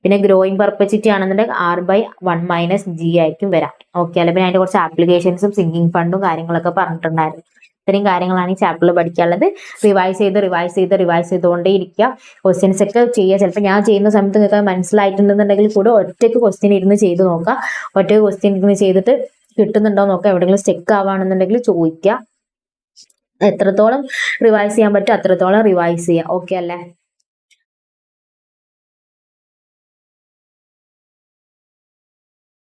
പിന്നെ ഗ്രോയിങ് പെർപ്പച്യൂറ്റി ആണെന്നുണ്ടെങ്കിൽ R/1 - G ആയിരിക്കും വരാം. ഓക്കെ അല്ലെ? പിന്നെ അതിന്റെ കുറച്ച് ആപ്ലിക്കേഷൻസും സിങ്കിങ് ഫണ്ടും കാര്യങ്ങളൊക്കെ പറഞ്ഞിട്ടുണ്ടായിരുന്നു. ഇത്രയും കാര്യങ്ങളാണ് ഈ ചാപ്റ്ററിൽ പഠിക്കാനുള്ളത്. റിവൈസ് ചെയ്തുകൊണ്ടേ ഇരിക്കുക. ക്വസ്റ്റ്യൻസ് ഒക്കെ ചെയ്യുക. ചിലപ്പോൾ ഞാൻ ചെയ്യുന്ന സമയത്ത് നിങ്ങൾക്ക് മനസ്സിലായിട്ടുണ്ടെന്നുണ്ടെങ്കിൽ കൂടെ ഒറ്റയ്ക്ക് ക്വസ്റ്റ്യൻ ഇരുന്ന് ചെയ്ത് നോക്കുക. ഒറ്റയ്ക്ക് ക്വസ്റ്റ്യൻ ഇരുന്ന് ചെയ്തിട്ട് കിട്ടുന്നുണ്ടോ നോക്കുക. എവിടെയെങ്കിലും സ്റ്റെക്ക് ആവുകയാണെന്നുണ്ടെങ്കിൽ ചോദിക്കുക. എത്രത്തോളം റിവൈസ് ചെയ്യാൻ പറ്റും അത്രത്തോളം റിവൈസ് ചെയ്യുക. ഓക്കെ അല്ലേ?